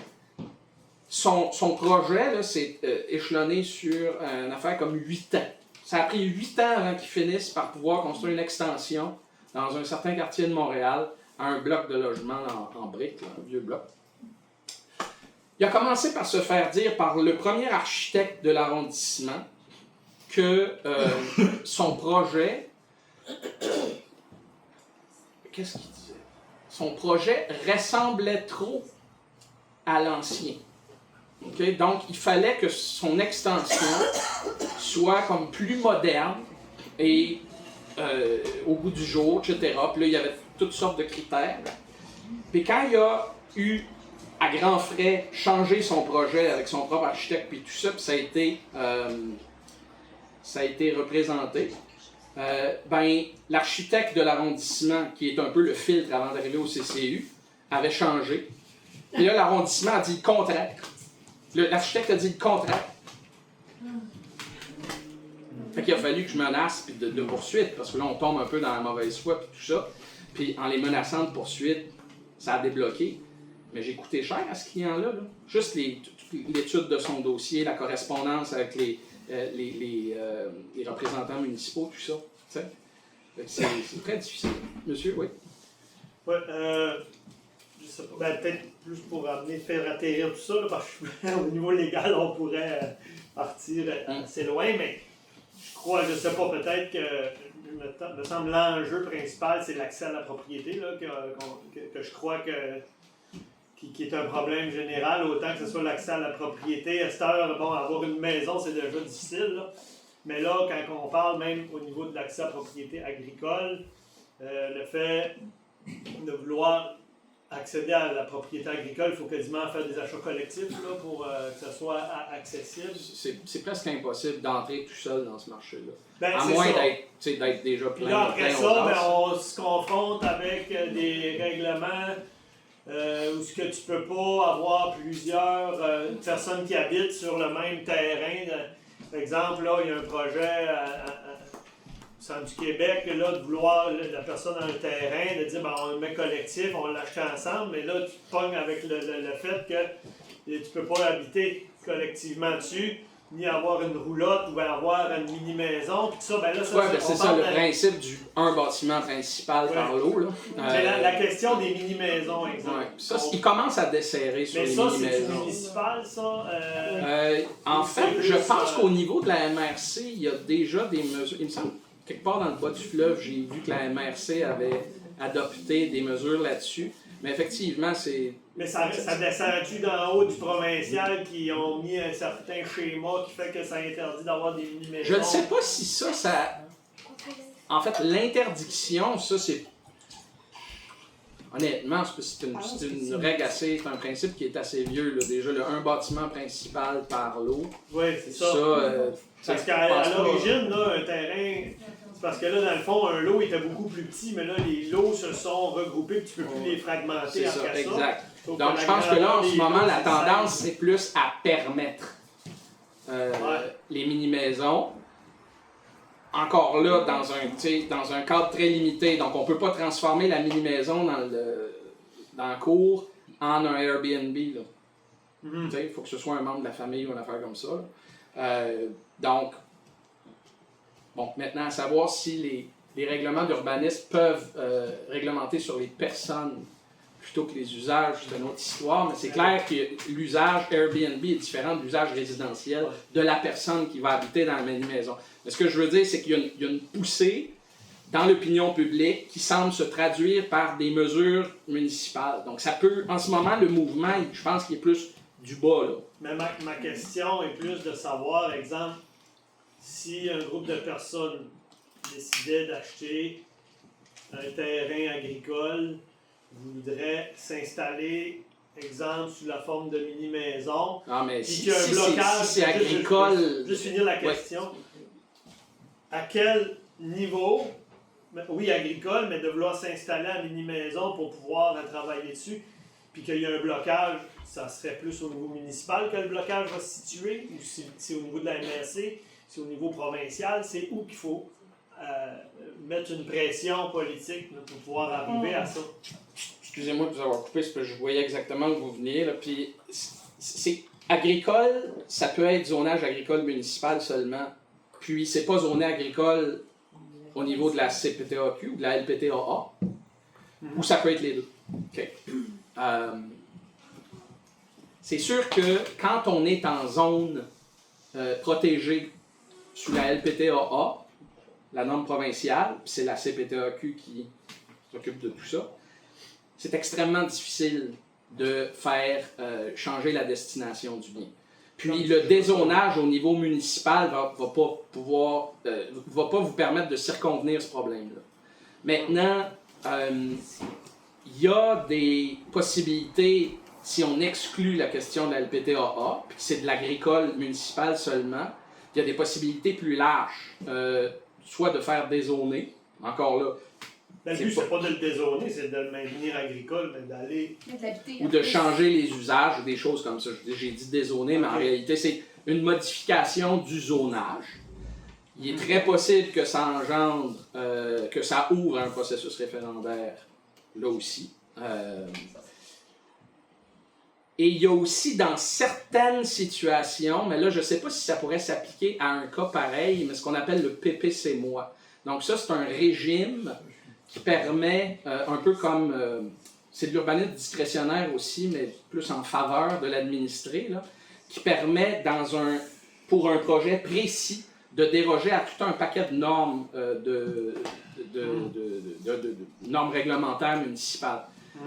son projet s'est échelonné sur une affaire comme 8 ans. Ça a pris 8 ans avant qu'il finisse par pouvoir construire une extension dans un certain quartier de Montréal à un bloc de logement en briques, là, un vieux bloc. Il a commencé par se faire dire par le premier architecte de l'arrondissement que son projet... Qu'est-ce qu'il disait? Son projet ressemblait trop à l'ancien. Okay? Donc, il fallait que son extension soit comme plus moderne et au goût du jour, etc. Puis là, il y avait toutes sortes de critères. Puis quand il a eu, à grands frais, changé son projet avec son propre architecte, puis tout ça, puis ça a été représenté, l'architecte de l'arrondissement, qui est un peu le filtre avant d'arriver au CCU, avait changé. Et là, l'arrondissement a dit le contraire. L'architecte a dit le contraire. Fait qu'il a fallu que je menace puis de poursuite, parce que là, on tombe un peu dans la mauvaise foi puis tout ça. Puis en les menaçant de poursuite, ça a débloqué. Mais j'ai coûté cher à ce client-là. Là. Juste l'étude de son dossier, la correspondance avec les représentants municipaux, tout ça. C'est très difficile. Monsieur, oui? Oui, je sais pas, peut-être plus pour faire atterrir tout ça, là, parce qu'au niveau légal, on pourrait partir assez loin, mais je sais pas, peut-être que, me semble, l'enjeu principal, c'est l'accès à la propriété, là, que je crois qui est un problème général, autant que ce soit l'accès à la propriété. À cette heure, bon, avoir une maison, c'est déjà difficile, là. Mais là, quand on parle même au niveau de l'accès à la propriété agricole, le fait de vouloir accéder à la propriété agricole, il faut quasiment faire des achats collectifs là, pour que ça soit accessible. C'est presque impossible d'entrer tout seul dans ce marché-là. Ben, à moins d'être déjà plein. Puis là, après ça, on se confronte avec des règlements où ce que tu peux pas avoir plusieurs personnes qui habitent sur le même terrain. Par exemple, là, il y a un projet au centre du Québec, là, de vouloir la personne dans le terrain, de dire on le met collectif, on l'achète ensemble, mais là, tu te pognes avec le fait que tu peux pas habiter collectivement dessus, ni avoir une roulotte ou avoir une mini-maison. Puis ça, c'est ça le principe du un bâtiment principal par l'eau. Mais la question des mini-maisons, exemple. Ouais. Ça, il commence à desserrer sur les mini-maisons. Mais ça, c'est municipal, ça? En fait, je pense qu'au niveau de la MRC, il y a déjà des mesures. Il me semble, quelque part dans le bas du fleuve, j'ai vu que la MRC avait adopté des mesures là-dessus. Mais effectivement, c'est... Mais ça descend-tu d'en haut du provincial qui ont mis un certain schéma qui fait que ça interdit d'avoir des mini-maisons? Je ne sais pas si ça... En fait, l'interdiction, ça, c'est... Honnêtement, c'est une règle assez... C'est un principe qui est assez vieux, là. Déjà, un bâtiment principal par l'eau. Oui, c'est ça. Parce qu'à l'origine, là, un terrain... Parce que là, dans le fond, un lot était beaucoup plus petit, mais là, les lots se sont regroupés et tu ne peux plus les fragmenter après ça. Exact. Donc, je pense que là, en ce moment, la tendance, c'est plus à permettre les mini-maisons. Encore là, dans un cadre très limité. Donc, on ne peut pas transformer la mini-maison dans dans la cour en un Airbnb. Là. Mhm. Il faut que ce soit un membre de la famille ou une affaire comme ça. Donc, bon, maintenant, à savoir si les règlements d'urbanisme peuvent réglementer sur les personnes plutôt que les usages, c'est une autre histoire, mais c'est clair que l'usage Airbnb est différent de l'usage résidentiel de la personne qui va habiter dans la même maison. Mais ce que je veux dire, c'est qu'il y a une poussée dans l'opinion publique qui semble se traduire par des mesures municipales. Donc ça peut, en ce moment, le mouvement, je pense qu'il est plus du bas, là. Mais ma question est plus de savoir, exemple, si un groupe de personnes décidait d'acheter un terrain agricole, voudrait s'installer, exemple, sous la forme de mini-maison, Ah, mais puis si, qu'il y a un si blocage... c'est agricole... Juste finir la question. À quel niveau, oui, agricole, mais de vouloir s'installer à mini-maison pour pouvoir travailler dessus, puis qu'il y a un blocage, ça serait plus au niveau municipal que le blocage va se situer, ou si c'est au niveau de la MRC, c'est au niveau provincial, c'est où qu'il faut mettre une pression politique là, pour pouvoir arriver à ça. Excusez-moi de vous avoir coupé, parce que je voyais exactement où vous veniez. Là, puis c'est agricole, ça peut être zonage agricole municipal seulement. Puis c'est pas zoné agricole au niveau de la CPTAQ ou de la LPTAA, ou ça peut être les deux. Okay. C'est sûr que quand on est en zone protégée sous la LPTAA, la norme provinciale, puis c'est la CPTAQ qui s'occupe de tout ça, c'est extrêmement difficile de faire changer la destination du bien. Puis le dézonage au niveau municipal va pas vous permettre de circonvenir ce problème-là. Maintenant, il y a des possibilités, si on exclut la question de la LPTAA, puis que c'est de l'agricole municipal seulement, il y a des possibilités plus larges, soit de faire dézoner, encore là. Le but, c'est pas de le dézoner, c'est de le maintenir agricole, mais d'aller... Ou de changer les usages ou des choses comme ça. J'ai dit dézoner, mais en réalité, c'est une modification du zonage. Il est très possible que ça engendre, que ça ouvre un processus référendaire, là aussi. Et il y a aussi dans certaines situations, mais là, je ne sais pas si ça pourrait s'appliquer à un cas pareil, mais ce qu'on appelle le PPC-moi. Donc ça, c'est un régime qui permet, un peu comme, c'est de l'urbanisme discrétionnaire aussi, mais plus en faveur de l'administré, là, qui permet, pour un projet précis, de déroger à tout un paquet de normes, de normes réglementaires municipales.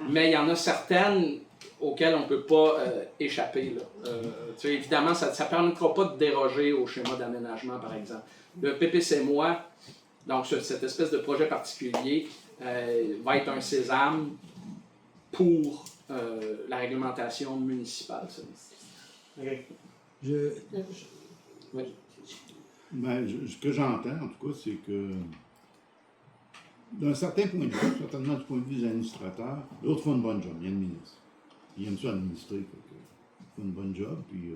Mais il y en a certaines auxquelles on ne peut pas échapper. Là. Évidemment, ça ne permettra pas de déroger au schéma d'aménagement, par exemple. Le PPC-moi, donc cette espèce de projet particulier, va être un sésame pour la réglementation municipale. Okay. Oui. Ben, ce que j'entends, en tout cas, c'est que d'un certain point de vue, certainement du point de vue des administrateurs, l'autre font une bonne job, il y a le ministre. Il aime ça administrer, il fait une bonne job, puis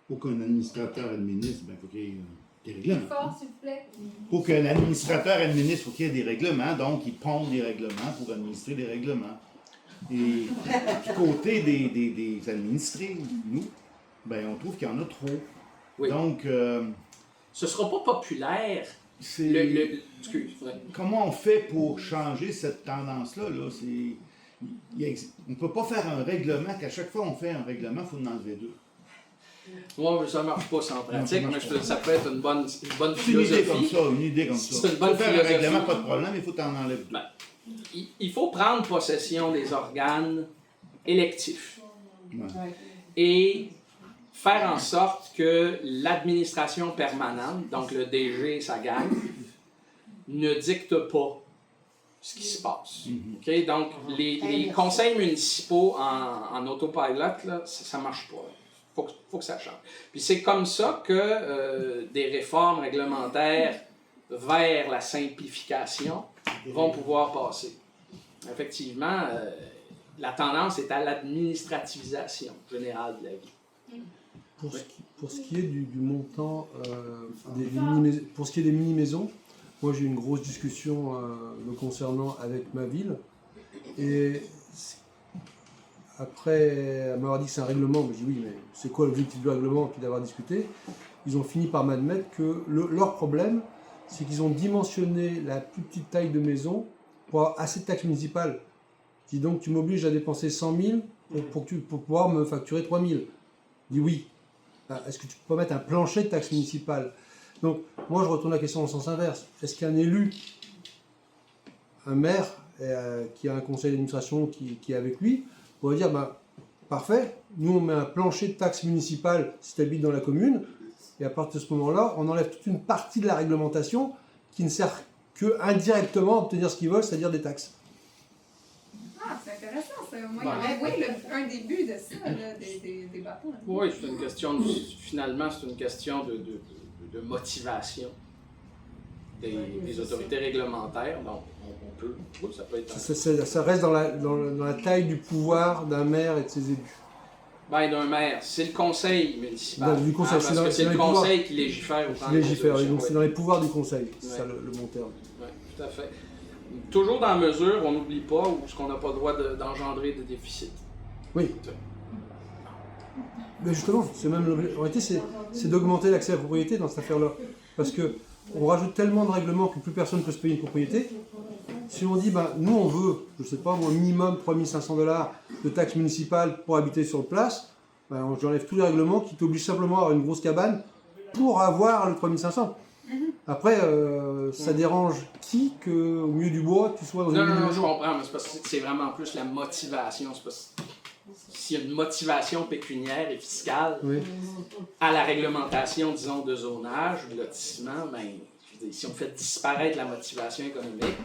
pour qu'un administrateur administre, ben, il faut qu'il y ait des règlements. Fort, s'il vous plaît. Pour que l'administrateur administre, il faut qu'il y ait des règlements, donc il pondent des règlements pour administrer des règlements. Et du côté des administrés, nous, ben, on trouve qu'il y en a trop. Oui. Donc, ce ne sera pas populaire. Excuse. Comment on fait pour changer cette tendance-là? Là? On ne peut pas faire un règlement qu'à chaque fois qu'on fait un règlement, il faut en enlever deux. Oui, ça ne marche pas sans pratique, mais ça peut être une bonne philosophie. Une idée comme ça. C'est une bonne faire philosophie. Un règlement, pas de problème, il faut en enlever deux. Ben, il faut prendre possession des organes électifs. Ouais. Et faire en sorte que l'administration permanente, donc le DG et sa gang, ne dicte pas ce qui se passe. Okay? Donc, les conseils municipaux en autopilot, là, ça ne marche pas. Il faut que ça change. Puis c'est comme ça que des réformes réglementaires vers la simplification vont pouvoir passer. Effectivement, la tendance est à l'administrativisation générale de la vie. Pour ce qui est du montant pour ce qui est des mini-maisons, moi j'ai eu une grosse discussion le concernant avec ma ville et après m'avoir dit que c'est un règlement, je dis oui, mais c'est quoi l'objectif du règlement, puis d'avoir discuté, ils ont fini par m'admettre que leur problème, c'est qu'ils ont dimensionné la plus petite taille de maison pour avoir assez de taxes municipales. Je dis donc tu m'obliges à dépenser 100 000 pour pouvoir me facturer 3 000. Je dis oui. Est-ce que tu peux pas mettre un plancher de taxes municipales? Donc moi je retourne la question dans le sens inverse. Est-ce qu'un élu, un maire qui a un conseil d'administration qui est avec lui, pourrait dire parfait, nous on met un plancher de taxes municipales si tu habites dans la commune, et à partir de ce moment-là, on enlève toute une partie de la réglementation qui ne sert que indirectement à obtenir ce qu'ils veulent, c'est-à-dire des taxes. Ah, c'est intéressant ça. Moi, il y avait un début de ça, là, des bâtons. Oui, c'est une question, finalement, c'est une question de motivation des autorités réglementaires. Donc, on peut, oui, ça peut être... Ça reste dans la taille du pouvoir d'un maire et de ses élus. Ben, d'un maire, c'est le conseil municipal. Du conseil, parce que c'est le conseil qui légifère. Qui légifère, donc c'est dans les pouvoirs du conseil, c'est ça le bon terme. Oui, tout à fait. Toujours dans la mesure, on n'oublie pas, où ce qu'on n'a pas le droit d'engendrer de déficit. Oui. Mais justement, c'est même en réalité, c'est d'augmenter l'accès à la propriété dans cette affaire-là. Parce que on rajoute tellement de règlements que plus personne ne peut se payer une propriété. Si on dit, nous on veut, je ne sais pas, au minimum 3 500 $ de taxes municipales pour habiter sur place, j'enlève tous les règlements qui t'obligent simplement à avoir une grosse cabane pour avoir le 3 500. Après, ça dérange qui qu'au milieu du bois, tu sois dans une maison? Non, je comprends, mais c'est parce que c'est vraiment plus la motivation. S'il y a une motivation pécuniaire et fiscale à la réglementation, disons, de zonage ou de lotissement, si on fait disparaître la motivation économique,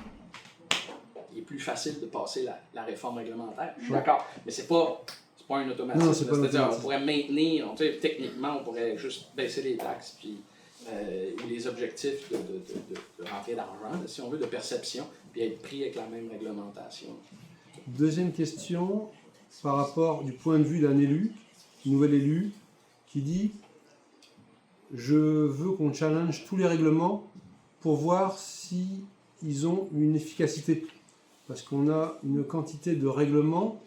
il est plus facile de passer la réforme réglementaire. Je suis d'accord, mais c'est pas un automatisme. C'est-à-dire, on pourrait maintenir, techniquement, on pourrait juste baisser les taxes, puis ou les objectifs de rentrée d'argent, si on veut, de perception, puis être pris avec la même réglementation. Deuxième question, par rapport du point de vue d'un élu, nouvel élu, qui dit « Je veux qu'on challenge tous les règlements pour voir si ils ont une efficacité. » Parce qu'on a une quantité de règlements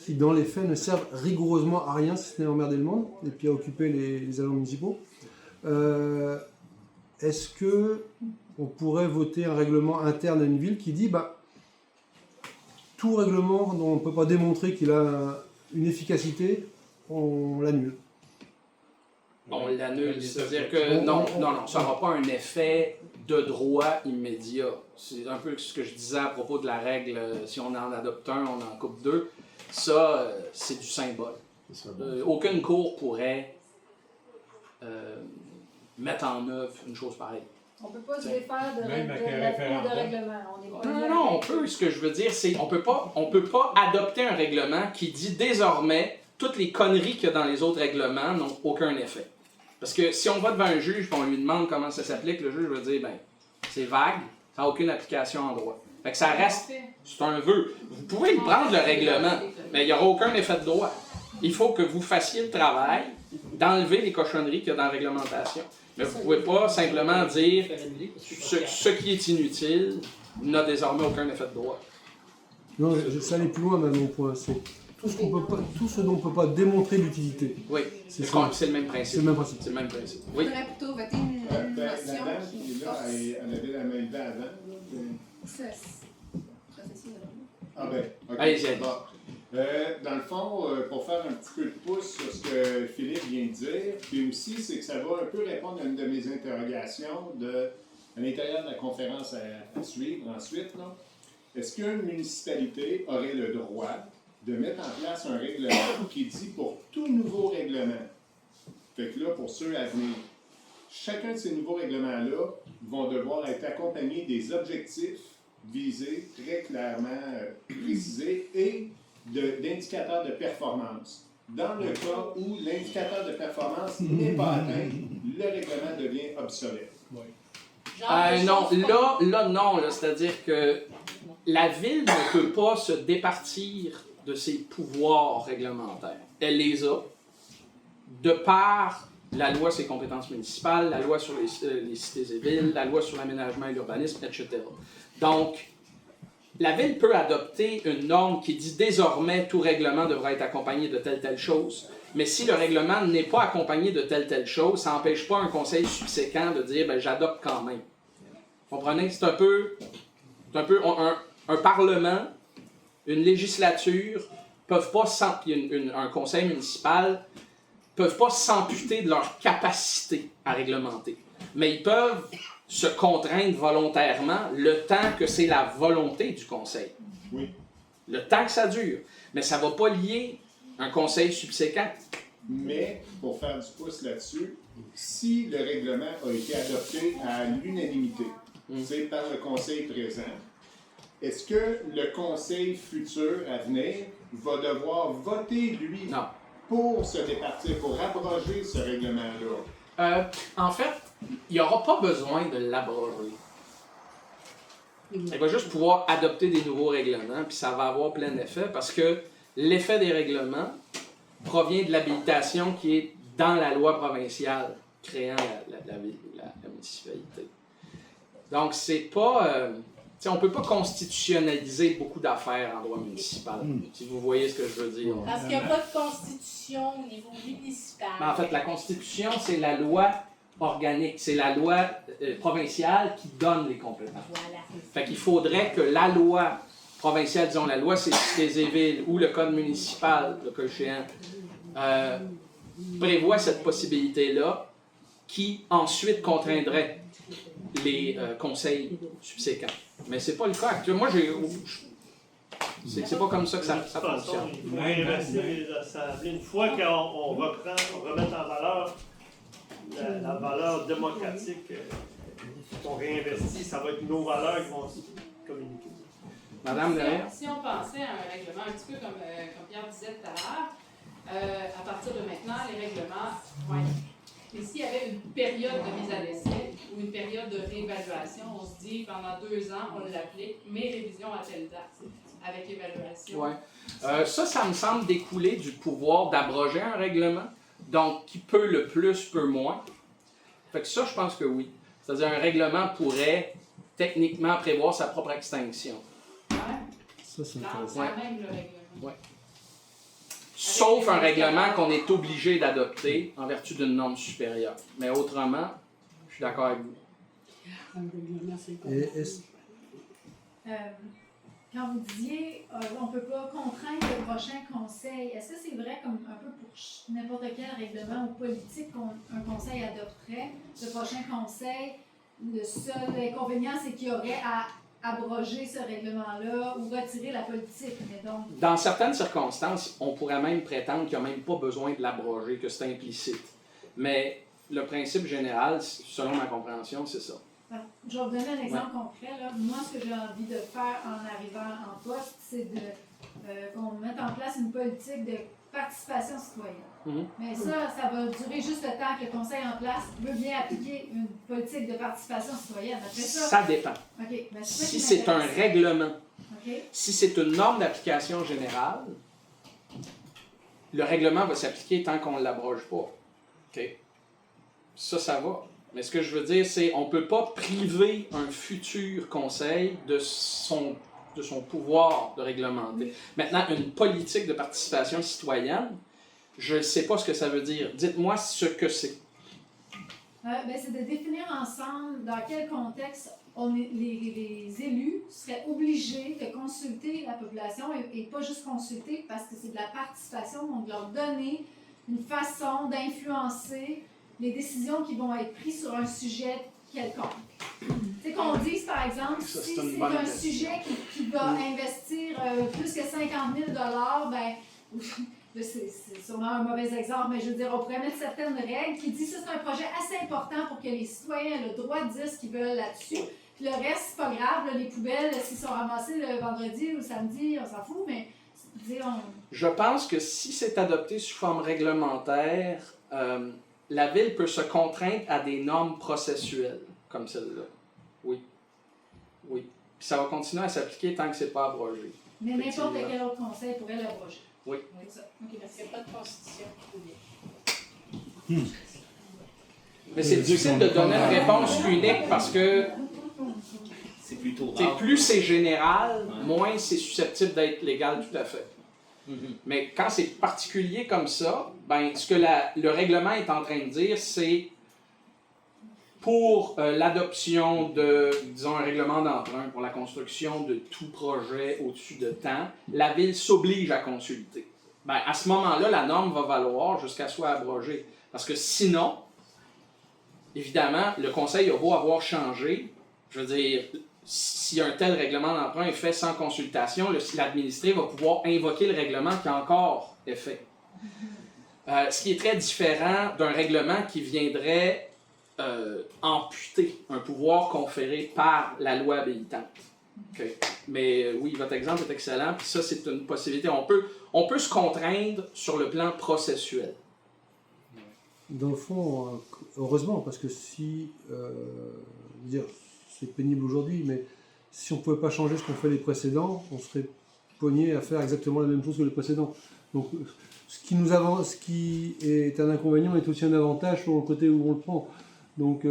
qui, dans les faits, ne servent rigoureusement à rien, si ce n'est à emmerder le monde, et puis à occuper les agents municipaux. Est-ce qu'on pourrait voter un règlement interne à une ville qui dit tout règlement dont on ne peut pas démontrer qu'il a une efficacité, on l'annule? On l'annule, c'est-à-dire que non, ça n'aura pas un effet de droit immédiat. C'est un peu ce que je disais à propos de la règle, si on en adopte un, on en coupe deux. Ça, c'est du symbole. Aucune cour pourrait mettre en œuvre une chose pareille. On ne peut pas se défaire de règlement. Non, on peut. Ce que je veux dire, c'est qu'on on peut pas adopter un règlement qui dit désormais toutes les conneries qu'il y a dans les autres règlements n'ont aucun effet. Parce que si on va devant un juge et on lui demande comment ça s'applique, le juge va dire c'est vague, ça n'a aucune application en droit. Fait que ça reste, c'est un vœu. Vous pouvez le prendre le règlement, mais il n'y aura aucun effet de droit. Il faut que vous fassiez le travail d'enlever les cochonneries qu'il y a dans la réglementation. Mais vous ne pouvez pas simplement dire ce qui est inutile n'a désormais aucun effet de droit. Non, ça allait plus loin, mon point. C'est tout ce dont on ne peut pas démontrer l'utilité. Oui, c'est le même principe. C'est le même principe. C'est le même principe. Oui. Il faudrait plutôt voter une motion qui force. Elle avait la main levée avant. Ok. Allez-y. Dans le fond, pour faire un petit peu de pouce sur ce que Philippe vient de dire, puis aussi, c'est que ça va un peu répondre à une de mes interrogations à l'intérieur de la conférence à suivre ensuite. Est-ce qu'une municipalité aurait le droit de mettre en place un règlement qui dit pour tout nouveau règlement, fait que là, pour ceux à venir, chacun de ces nouveaux règlements-là vont devoir être accompagnés des objectifs visés, très clairement précisés, et d'indicateurs de performance. Dans le cas où l'indicateur de performance n'est pas atteint, le règlement devient obsolète. Non, c'est-à-dire que la ville ne peut pas se départir de ses pouvoirs réglementaires. Elle les a, de par la loi sur les compétences municipales, la loi sur les cités et villes, la loi sur l'aménagement et l'urbanisme, etc. Donc, la ville peut adopter une norme qui dit désormais tout règlement devra être accompagné de telle chose. Mais si le règlement n'est pas accompagné de telle chose, ça n'empêche pas un conseil subséquent de dire ben, j'adopte quand même. Vous comprenez? C'est un peu un parlement, une législature, peuvent pas un conseil municipal peuvent pas s'amputer de leur capacité à réglementer. Mais ils peuvent se contraindre volontairement le temps que c'est la volonté du conseil. Oui. Le temps que ça dure. Mais ça ne va pas lier un conseil subséquent. Mais, pour faire du pouce là-dessus, si le règlement a été adopté à l'unanimité, c'est par le conseil présent, est-ce que le conseil futur à venir va devoir voter, lui, pour se départir, pour abroger ce règlement-là? En fait, il n'y aura pas besoin de l'abroger. Il va juste pouvoir adopter des nouveaux règlements, puis ça va avoir plein effet, parce que l'effet des règlements provient de l'habilitation qui est dans la loi provinciale créant la ville, la municipalité. Donc, c'est pas... on ne peut pas constitutionnaliser beaucoup d'affaires en droit municipal, si vous voyez ce que je veux dire. Parce qu'il n'y a pas de constitution au niveau municipal. Mais en fait, la constitution, c'est la loi organique, c'est la loi provinciale qui donne les compétences. Voilà. Fait qu'il faudrait que la loi provinciale, disons la loi des villes ou le code municipal, le cas échéant, prévoit cette possibilité-là qui ensuite contraindrait les conseils subséquents. Mais c'est pas le cas actuellement. Moi, c'est pas comme ça que ça fonctionne. Il faut investir les assemblées. Une fois qu'on remet en valeur la valeur démocratique qu'on réinvestit, ça va être nos valeurs qui vont se communiquer. Madame derrière. Si on pensait à un règlement un petit peu comme Pierre disait tout à l'heure, à partir de maintenant, les règlements vont être... Et s'il y avait une période de mise à l'essai ou une période de réévaluation, on se dit pendant 2 ans, on l'applique, mais révision à telle date, avec évaluation. Ouais. Ça me semble découler du pouvoir d'abroger un règlement. Donc, qui peut le plus, peut moins. Fait que ça, je pense que oui. C'est-à-dire, un règlement pourrait techniquement prévoir sa propre extinction. Ouais. Ça, c'est intéressant. Même le règlement. Ouais. Sauf un règlement qu'on est obligé d'adopter en vertu d'une norme supérieure. Mais autrement, je suis d'accord avec vous. Quand vous disiez on ne peut pas contraindre le prochain conseil, est-ce que c'est vrai comme un peu pour n'importe quel règlement ou politique qu'un conseil adopterait? Le prochain conseil, le seul inconvénient, c'est qu'il y aurait à abroger ce règlement-là ou retirer la politique. Mais donc... Dans certaines circonstances, on pourrait même prétendre qu'il n'y a même pas besoin de l'abroger, que c'est implicite. Mais le principe général, selon ma compréhension, c'est ça. Je vais vous donner un exemple concret. Là. Moi, ce que j'ai envie de faire en arrivant en poste, c'est qu'on mette en place une politique de participation citoyenne. Mais ça va durer juste le temps que le conseil en place veut bien appliquer une politique de participation citoyenne. Après ça dépend. Okay. Ben, si c'est un règlement, si c'est une norme d'application générale, le règlement va s'appliquer tant qu'on ne l'abroge pas. Okay? Ça va. Mais ce que je veux dire, c'est qu'on ne peut pas priver un futur conseil de son pouvoir de réglementer. Maintenant, une politique de participation citoyenne, je ne sais pas ce que ça veut dire. Dites-moi ce que c'est. C'est de définir ensemble dans quel contexte les élus seraient obligés de consulter la population et pas juste consulter parce que c'est de la participation, donc leur donner une façon d'influencer les décisions qui vont être prises sur un sujet quelconque. Tu sais, qu'on dise, par exemple, si c'est un sujet qui va investir plus que 50 000 ben, c'est sûrement un mauvais exemple, mais je veux dire, on pourrait mettre certaines règles qui disent que c'est un projet assez important pour que les citoyens aient le droit de dire ce qu'ils veulent là-dessus. Puis le reste, c'est pas grave, là, les poubelles, s'ils sont ramassés le vendredi ou le samedi, on s'en fout, mais Je pense que si c'est adopté sous forme réglementaire, la ville peut se contraindre à des normes processuelles, comme celle-là. Oui. Oui. Puis ça va continuer à s'appliquer tant que c'est pas abrogé. Mais n'importe quel autre conseil pourrait l'abroger. Oui. C'est ça. OK, merci. Il n'y a pas de constitution. Mais c'est difficile de donner une réponse unique parce que C'est plutôt T'sais, rare. plus c'est général, moins c'est susceptible d'être légal tout à fait. Mais quand c'est particulier comme ça, ben, ce que le règlement est en train de dire, c'est pour l'adoption de, disons, un règlement d'emprunt pour la construction de tout projet au-dessus de temps, la Ville s'oblige à consulter. Ben, à ce moment-là, la norme va valoir jusqu'à soit abrogée. Parce que sinon, évidemment, le Conseil a beau avoir changé, je veux dire, si un tel règlement d'emprunt est fait sans consultation, l'administré va pouvoir invoquer le règlement qui encore est fait. Ce qui est très différent d'un règlement qui viendrait amputer un pouvoir conféré par la loi habilitante. Okay. Mais oui, votre exemple est excellent, puis ça, c'est une possibilité. On peut se contraindre sur le plan processuel. Dans le fond, heureusement, parce que si, je veux dire, c'est pénible aujourd'hui, mais si on ne pouvait pas changer ce qu'ont fait les précédents, on serait pogné à faire exactement la même chose que les précédents. Donc, ce qui est un inconvénient est aussi un avantage sur le côté où on le prend. Donc,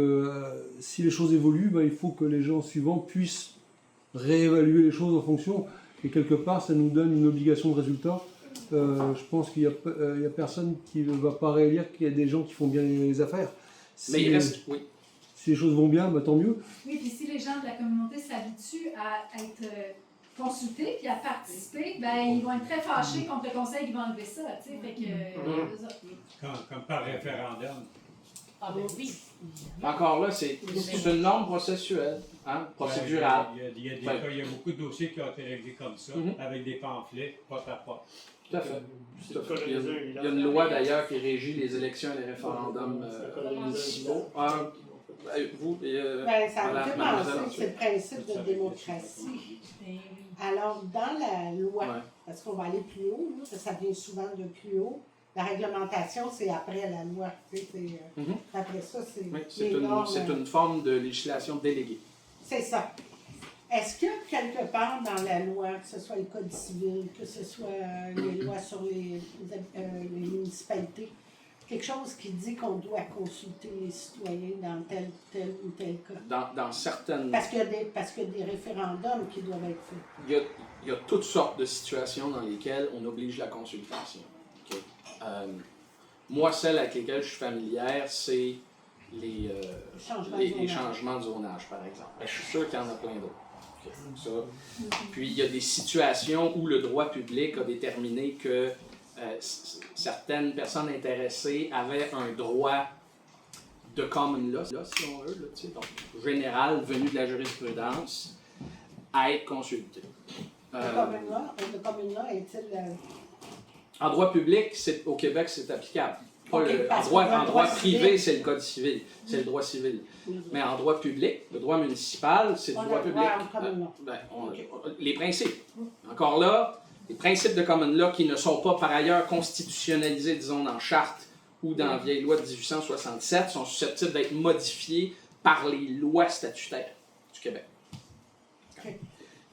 si les choses évoluent, ben, il faut que les gens suivants puissent réévaluer les choses en fonction, et quelque part, ça nous donne une obligation de résultat. Je pense qu'il n'y a personne qui ne va pas réélire qu'il y a des gens qui font bien les affaires. Mais il reste, oui. Si les choses vont bien, bah, tant mieux. Oui, puis si les gens de la communauté s'habituent à être consultés puis à participer, ben ils vont être très fâchés contre le conseil qui va enlever ça, tu sais, fait que... Comme par référendum. Ah ben oui. Encore là, c'est une norme processuelle, hein, procédurale. Il y a beaucoup de dossiers qui ont été réglés comme ça, avec des pamphlets, porte à porte. Tout à fait. Il y a une loi d'ailleurs qui régit les élections et les référendums municipaux. Vous, ça me fait penser que c'est le principe de démocratie. Alors, dans la loi, parce qu'on va aller plus haut, là, ça vient souvent de plus haut, la réglementation, c'est après la loi. Après ça, c'est c'est une forme de législation déléguée. C'est ça. Est-ce que quelque part dans la loi, que ce soit le Code civil, que ce soit les lois sur les municipalités, quelque chose qui dit qu'on doit consulter les citoyens dans tel ou tel cas? Dans certaines... Parce qu'il y a des référendums qui doivent être faits. Il y a toutes sortes de situations dans lesquelles on oblige la consultation. Okay. Moi, celle avec lesquelles je suis familière, c'est les changements de zonage, par exemple. Ben, je suis sûr qu'il y en a plein d'autres. Ça. Puis il y a des situations où le droit public a déterminé que certaines personnes intéressées avaient un droit de common law, si on veut, là, donc général, venu de la jurisprudence, à être consulté. Le common law est-il... En droit public, au Québec, c'est applicable. En droit privé, c'est le Code civil, c'est le droit civil. Mais en droit public, le droit municipal, c'est le droit public. Les principes. Encore là, les principes de common law qui ne sont pas par ailleurs constitutionnalisés, disons, dans Charte ou dans la vieille loi de 1867, sont susceptibles d'être modifiés par les lois statutaires du Québec.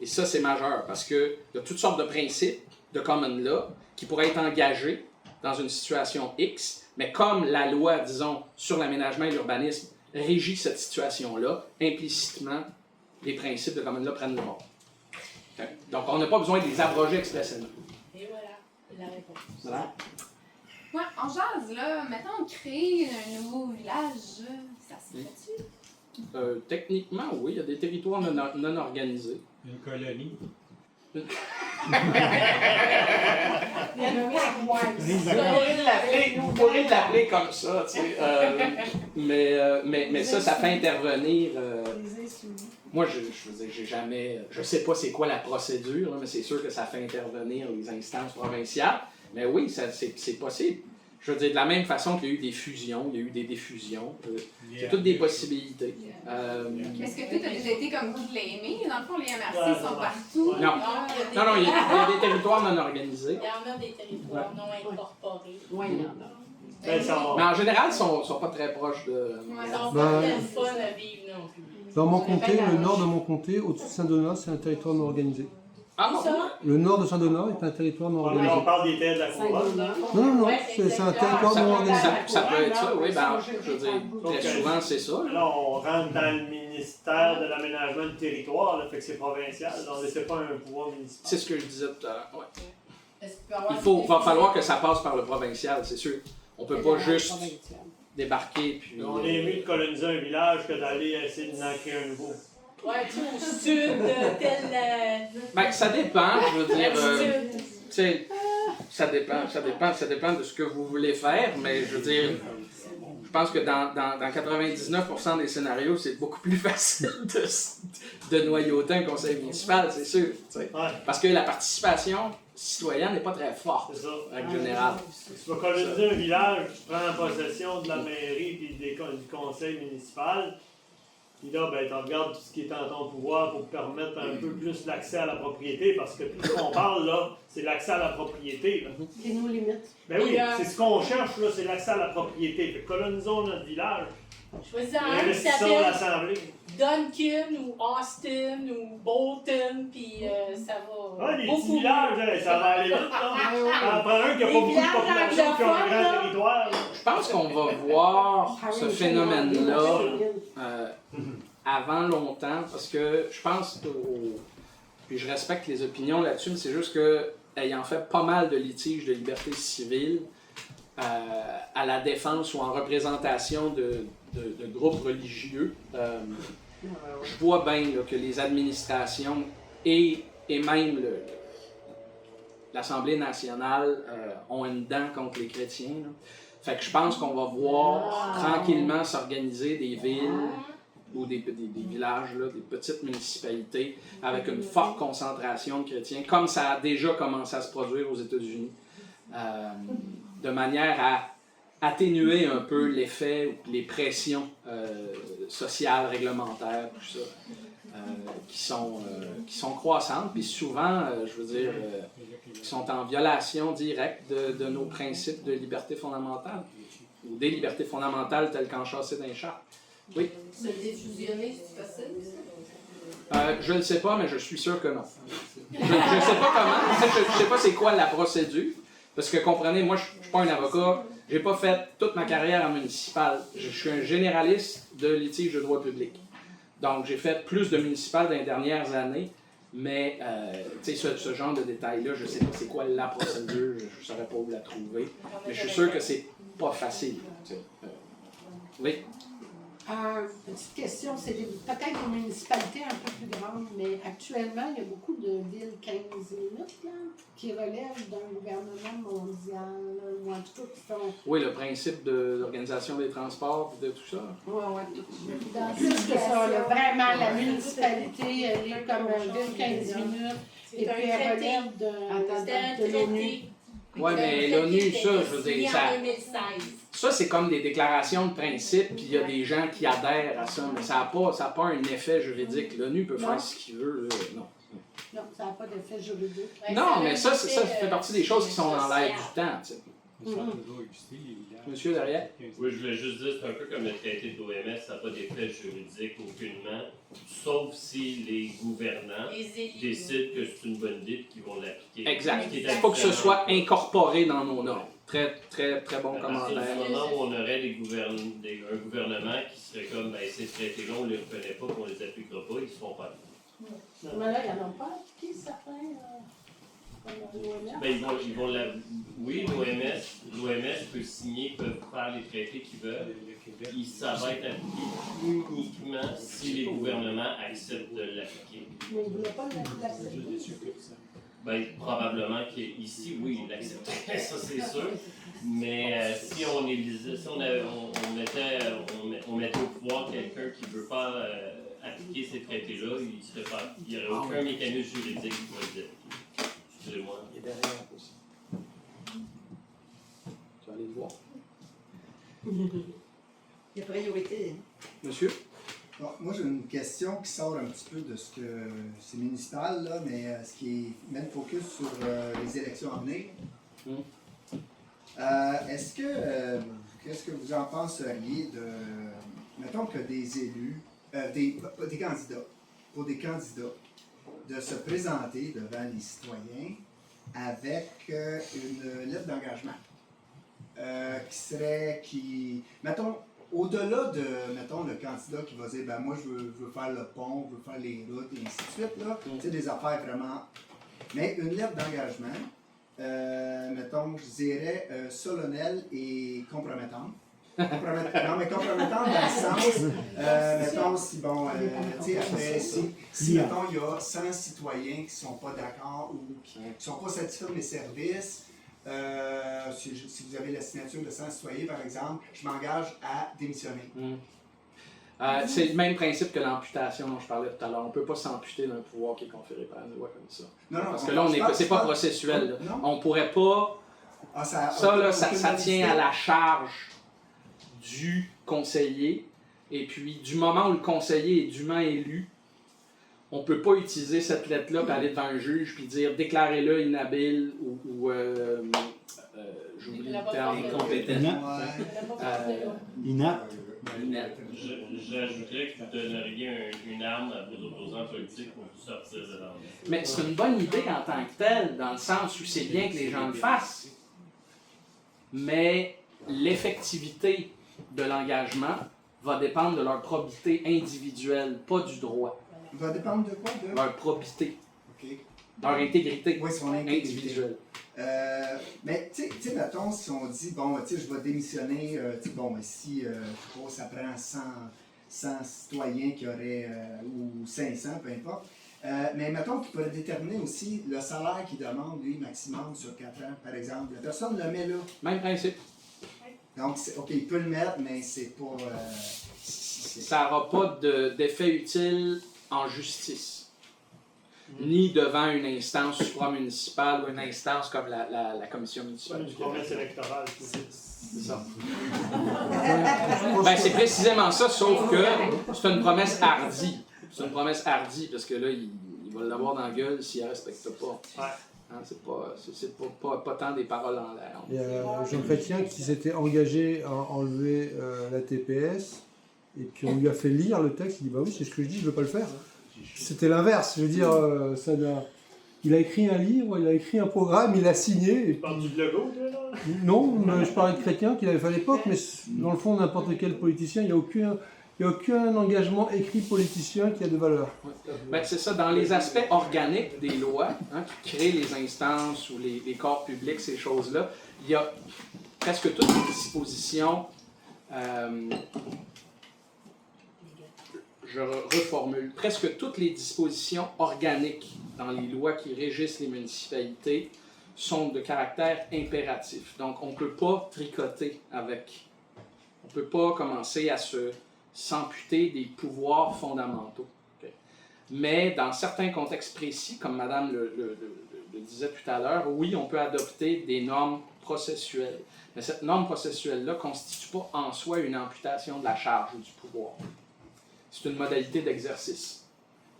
Et ça, c'est majeur parce qu'il y a toutes sortes de principes de common law qui pourraient être engagés dans une situation X, mais comme la loi, disons, sur l'aménagement et l'urbanisme régit cette situation-là, implicitement, les principes de common law prennent le bord. Okay? Donc, on n'a pas besoin de les abroger expressément. Et voilà la réponse. Voilà. Ouais, en jase, là, mettons, créer un nouveau village, ça se fait-tu? Techniquement, oui, il y a des territoires non organisés. Une colonie. Vous pourrez l'appeler comme ça, tu sais. Mais ça fait intervenir. Moi, je veux dire, j'ai jamais. Je sais pas c'est quoi la procédure, là, mais c'est sûr que ça fait intervenir les instances provinciales. Mais oui, c'est possible. Je veux dire, de la même façon qu'il y a eu des fusions, il y a eu des défusions. C'est toutes des possibilités. Est-ce que tu as déjà été comme claimé? Dans le fond, les MRC sont partout. Non, il y a des territoires non organisés. Il y en a des territoires non incorporés. Oui, il y en a. Mais en général, ils ne sont pas très proches de... Ils sont pas très fun à vivre non plus. Dans mon comté, le nord de mon comté, au-dessus de Saint-Donat, c'est un territoire non organisé. Ah Où ça? Le nord de Saint-Donat est un territoire non organisé. On parle des terres de la couronne. là. Non, Ouais, c'est un exactement. territoire non organisé. Ça peut être ça, oui, ben, je veux dire, très souvent, c'est ça. là. Là, on rentre dans le ministère de l'aménagement du territoire, là, fait que c'est provincial. Donc, c'est pas un pouvoir municipal. C'est ce que je disais tout à l'heure. Ouais. Est-ce qu'il peut y avoir Il va falloir que ça passe par le provincial, c'est sûr. On peut pas juste débarquer puis. On est mieux de coloniser un village que d'aller essayer de en créer un nouveau. Ouais, tu sais, au sud de tel. Ben, ça dépend, je veux dire. Latitude. Tu sais, ça dépend de ce que vous voulez faire, mais je veux dire, je pense que dans 99% des scénarios, c'est beaucoup plus facile de noyauter un conseil municipal, c'est sûr. Tu sais. Ouais. Parce que la participation citoyenne n'est pas très forte, C'est ça. en règle générale. Tu vas coloniser un village, tu prends possession de la mairie et du conseil municipal. Puis là, ben, tu regardes tout ce qui est en ton pouvoir pour permettre un peu plus l'accès à la propriété, parce que tout ce qu'on parle là, c'est l'accès à la propriété. Là. Et nos limites. Ben oui, c'est ce qu'on cherche là, c'est l'accès à la propriété. Fait que colonisons notre village. Choisis un qui Investissons s'appelle l'Assemblée. Duncan ou Austin ou Bolton, puis ça va. Ouais, les petits beaucoup villages, mieux. là, ça va aller vite. Ça en prend un qui n'a pas Les beaucoup de villages population, qui a un anglophones, grand là. territoire. là. Je pense qu'on va voir ce phénomène-là avant longtemps, parce que je pense puis je respecte les opinions là-dessus, mais c'est juste que, ayant fait pas mal de litiges de liberté civile à la défense ou en représentation de groupes religieux, je vois bien là, que les administrations et même l'Assemblée nationale ont une dent contre les chrétiens. Là. Fait que je pense qu'on va voir tranquillement s'organiser des villes ou des villages, là, des petites municipalités avec une forte concentration de chrétiens, comme ça a déjà commencé à se produire aux États-Unis, de manière à atténuer un peu l'effet ou les pressions sociales, réglementaires, tout ça, qui sont croissantes, puis souvent, je veux dire, qui sont en violation directe de nos principes de liberté fondamentale, ou des libertés fondamentales telles qu'enchâssées dans les chartes. Oui? Se défusionner, c'est facile, ça? Je ne sais pas, mais je suis sûr que non. Je ne sais pas comment, je ne sais pas c'est quoi la procédure, parce que comprenez, moi je ne suis pas un avocat, j'ai pas fait toute ma carrière en municipal. Je suis un généraliste de litige de droit public. Donc j'ai fait plus de municipal dans les dernières années, mais ce genre de détails-là, je ne sais pas c'est quoi la procédure, je ne saurais pas où la trouver, mais je suis sûr que c'est pas facile. Oui? Petite question, c'est peut-être des municipalités un peu plus grandes, mais actuellement, il y a beaucoup de villes 15 minutes là, qui relèvent d'un gouvernement mondial, là, ou en tout cas qui font... Oui, le principe de l'organisation des transports et de tout ça. Plus que ça, là, vraiment, la municipalité, elle est comme une ville 15 minutes, et puis elle relève de l'ONU. Oui, mais l'ONU, ça, je veux dire, ça... En 2016. Ça, c'est comme des déclarations de principe, puis il y a des gens qui adhèrent à ça, mais ça n'a pas un effet juridique. L'ONU peut faire ce qu'il veut, là. Non. Non, ça n'a pas d'effet juridique. Non, mais ça fait partie des choses qui sont dans l'air du temps, tu sais. Monsieur derrière? Oui, je voulais juste dire, c'est un peu comme le traité de l'OMS, ça n'a pas d'effet juridique aucunement, sauf si les gouvernants décident que c'est une bonne idée et qu'ils vont l'appliquer. Exact. Il faut que ce soit incorporé dans nos normes. Très, très, très bon À partir commentaire. du moment où on aurait un gouvernement qui serait comme, ben, ces traités-là, on ne les reconnaît pas, on ne les appliquera pas, ils ne se font pas. Mais là, il n'y en a pas appliqué certains, comme l'OMS. Ben, ils vont oui, l'OMS peut signer, peut faire les traités qu'ils veulent. Ça va être appliqué uniquement si les gouvernements acceptent de l'appliquer. Mais ils ne voulaient pas l'appliquer. Ben, probablement qu'ici, oui, il l'accepterait, ça c'est sûr. Mais si on élisait, si on mettait au pouvoir quelqu'un qui ne veut pas appliquer ces traités-là, il n'y aurait aucun mécanisme juridique qui pourrait le dire. Excusez-moi. Il est derrière aussi. Tu vas aller le voir. Il y a priorité. Monsieur? Bon, moi, j'ai une question qui sort un petit peu de ce que c'est municipal, là, mais ce qui met le focus sur les élections à venir. Qu'est-ce que vous en penseriez de, mettons que des élus, des candidats, pour des candidats, de se présenter devant les citoyens avec une lettre d'engagement. Mettons, au-delà de, mettons, le candidat qui va dire, ben moi je veux faire le pont, je veux faire les routes, et ainsi de suite, là, tu sais, des affaires vraiment. Mais une lettre d'engagement, mettons, je dirais solennelle et compromettante. Non, mais compromettante dans le sens, mettons, si bon, tu sais, après, si mettons, il y a 100 citoyens qui ne sont pas d'accord ou qui ne sont pas satisfaits de mes services, si vous avez la signature de 100 citoyens, par exemple, je m'engage à démissionner. C'est le même principe que l'amputation dont je parlais tout à l'heure. On ne peut pas s'amputer d'un pouvoir qui est conféré par la loi comme ça. Non, parce que là, c'est pas processuel. Là. On ne pourrait pas. Ça tient à la charge du conseiller. Et puis, du moment où le conseiller est dûment élu, on ne peut pas utiliser cette lettre-là pour aller devant un juge puis dire déclarez-le inhabile ou j'oublie le terme. Incompétent. Inapte. J'ajouterais que vous donneriez une arme à vos opposants politiques pour vous sortir de l'arme. Mais c'est une bonne idée en tant que telle, dans le sens où c'est bien que les gens le fassent. Mais l'effectivité de l'engagement va dépendre de leur probité individuelle, pas du droit. Va dépendre de quoi? De leur probité. Okay. Leur intégrité, oui, son intégrité individuelle. Mais tu sais, mettons, si on dit, bon, tu sais, je vais démissionner, bon, si, je sais pas, ça prend 100 citoyens qui auraient, ou 500, peu importe. Mais mettons qu'il pourrait déterminer aussi le salaire qu'il demande, lui, maximum sur 4 ans, par exemple. La personne le met là. Même principe. Donc, OK, il peut le mettre, mais c'est pas... Ça n'aura pas d'effet utile en justice. Ni devant une instance supramunicipale ou une instance comme la commission municipale. Une promesse électorale. C'est ça. Ben, c'est précisément ça, sauf que c'est une promesse hardie. C'est une promesse hardie, parce que là, il va l'avoir dans la gueule s'il ne respecte pas. Hein, c'est pas tant des paroles en l'air. Il y a Jean Chrétien qui s'était engagé à enlever la TPS, et puis on lui a fait lire le texte, il dit bah oui, c'est ce que je dis, je ne veux pas le faire. C'était l'inverse, je veux dire, il a écrit un livre, il a écrit un programme, il a signé. Et parles du logo, là? Non, je parlais de Chrétien qu'il avait fait à l'époque, mais dans le fond, n'importe quel politicien, il n'y a aucun engagement écrit politicien qui a de valeur. Ben, c'est ça, dans les aspects organiques des lois, hein, qui créent les instances ou les corps publics, ces choses-là, il y a presque toutes les dispositions. Je reformule, presque toutes les dispositions organiques dans les lois qui régissent les municipalités sont de caractère impératif. Donc, on ne peut pas tricoter avec. On ne peut pas commencer à s'amputer des pouvoirs fondamentaux. Okay? Mais dans certains contextes précis, comme Madame le disait tout à l'heure, oui, on peut adopter des normes processuelles. Mais cette norme processuelle-là ne constitue pas en soi une amputation de la charge ou du pouvoir. C'est une modalité d'exercice.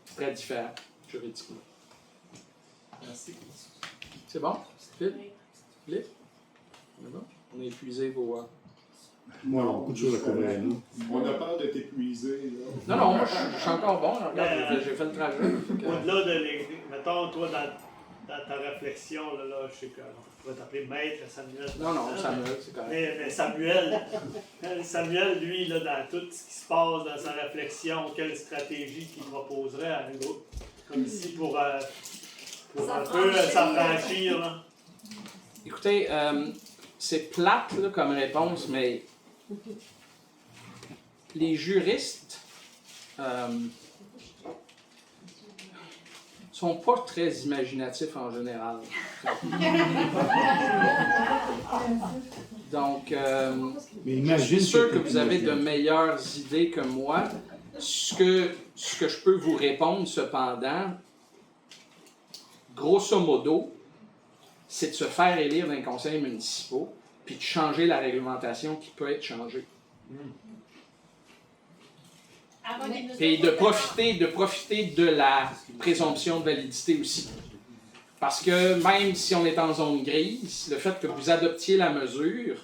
C'est très différent, juridiquement. Merci. C'est bon? Philippe? Philippe? On est bon? On a épuisé vos... Moi, on a beaucoup de choses à couvrir. On a peur de t'épuiser. Non, moi, je suis encore bon. Regarde, j'ai fait le trajet. Au-delà de mettons, toi, dans ta réflexion, là, je sais qu'on pourrait t'appeler Maître Samuel. Non, Samuel, c'est correct. Mais Samuel, lui, là, dans tout ce qui se passe dans sa réflexion, quelle stratégie qu'il proposerait à un groupe comme ici pour un peu s'affranchir, là? Écoutez, c'est plate là, comme réponse, mais les juristes sont pas très imaginatifs en général. Donc, je suis sûr que vous avez de meilleures idées que moi. Ce que je peux vous répondre, cependant, grosso modo, c'est de se faire élire dans les conseils municipaux, puis de changer la réglementation qui peut être changée. Et de profiter de la présomption de validité aussi. Parce que même si on est en zone grise, le fait que vous adoptiez la mesure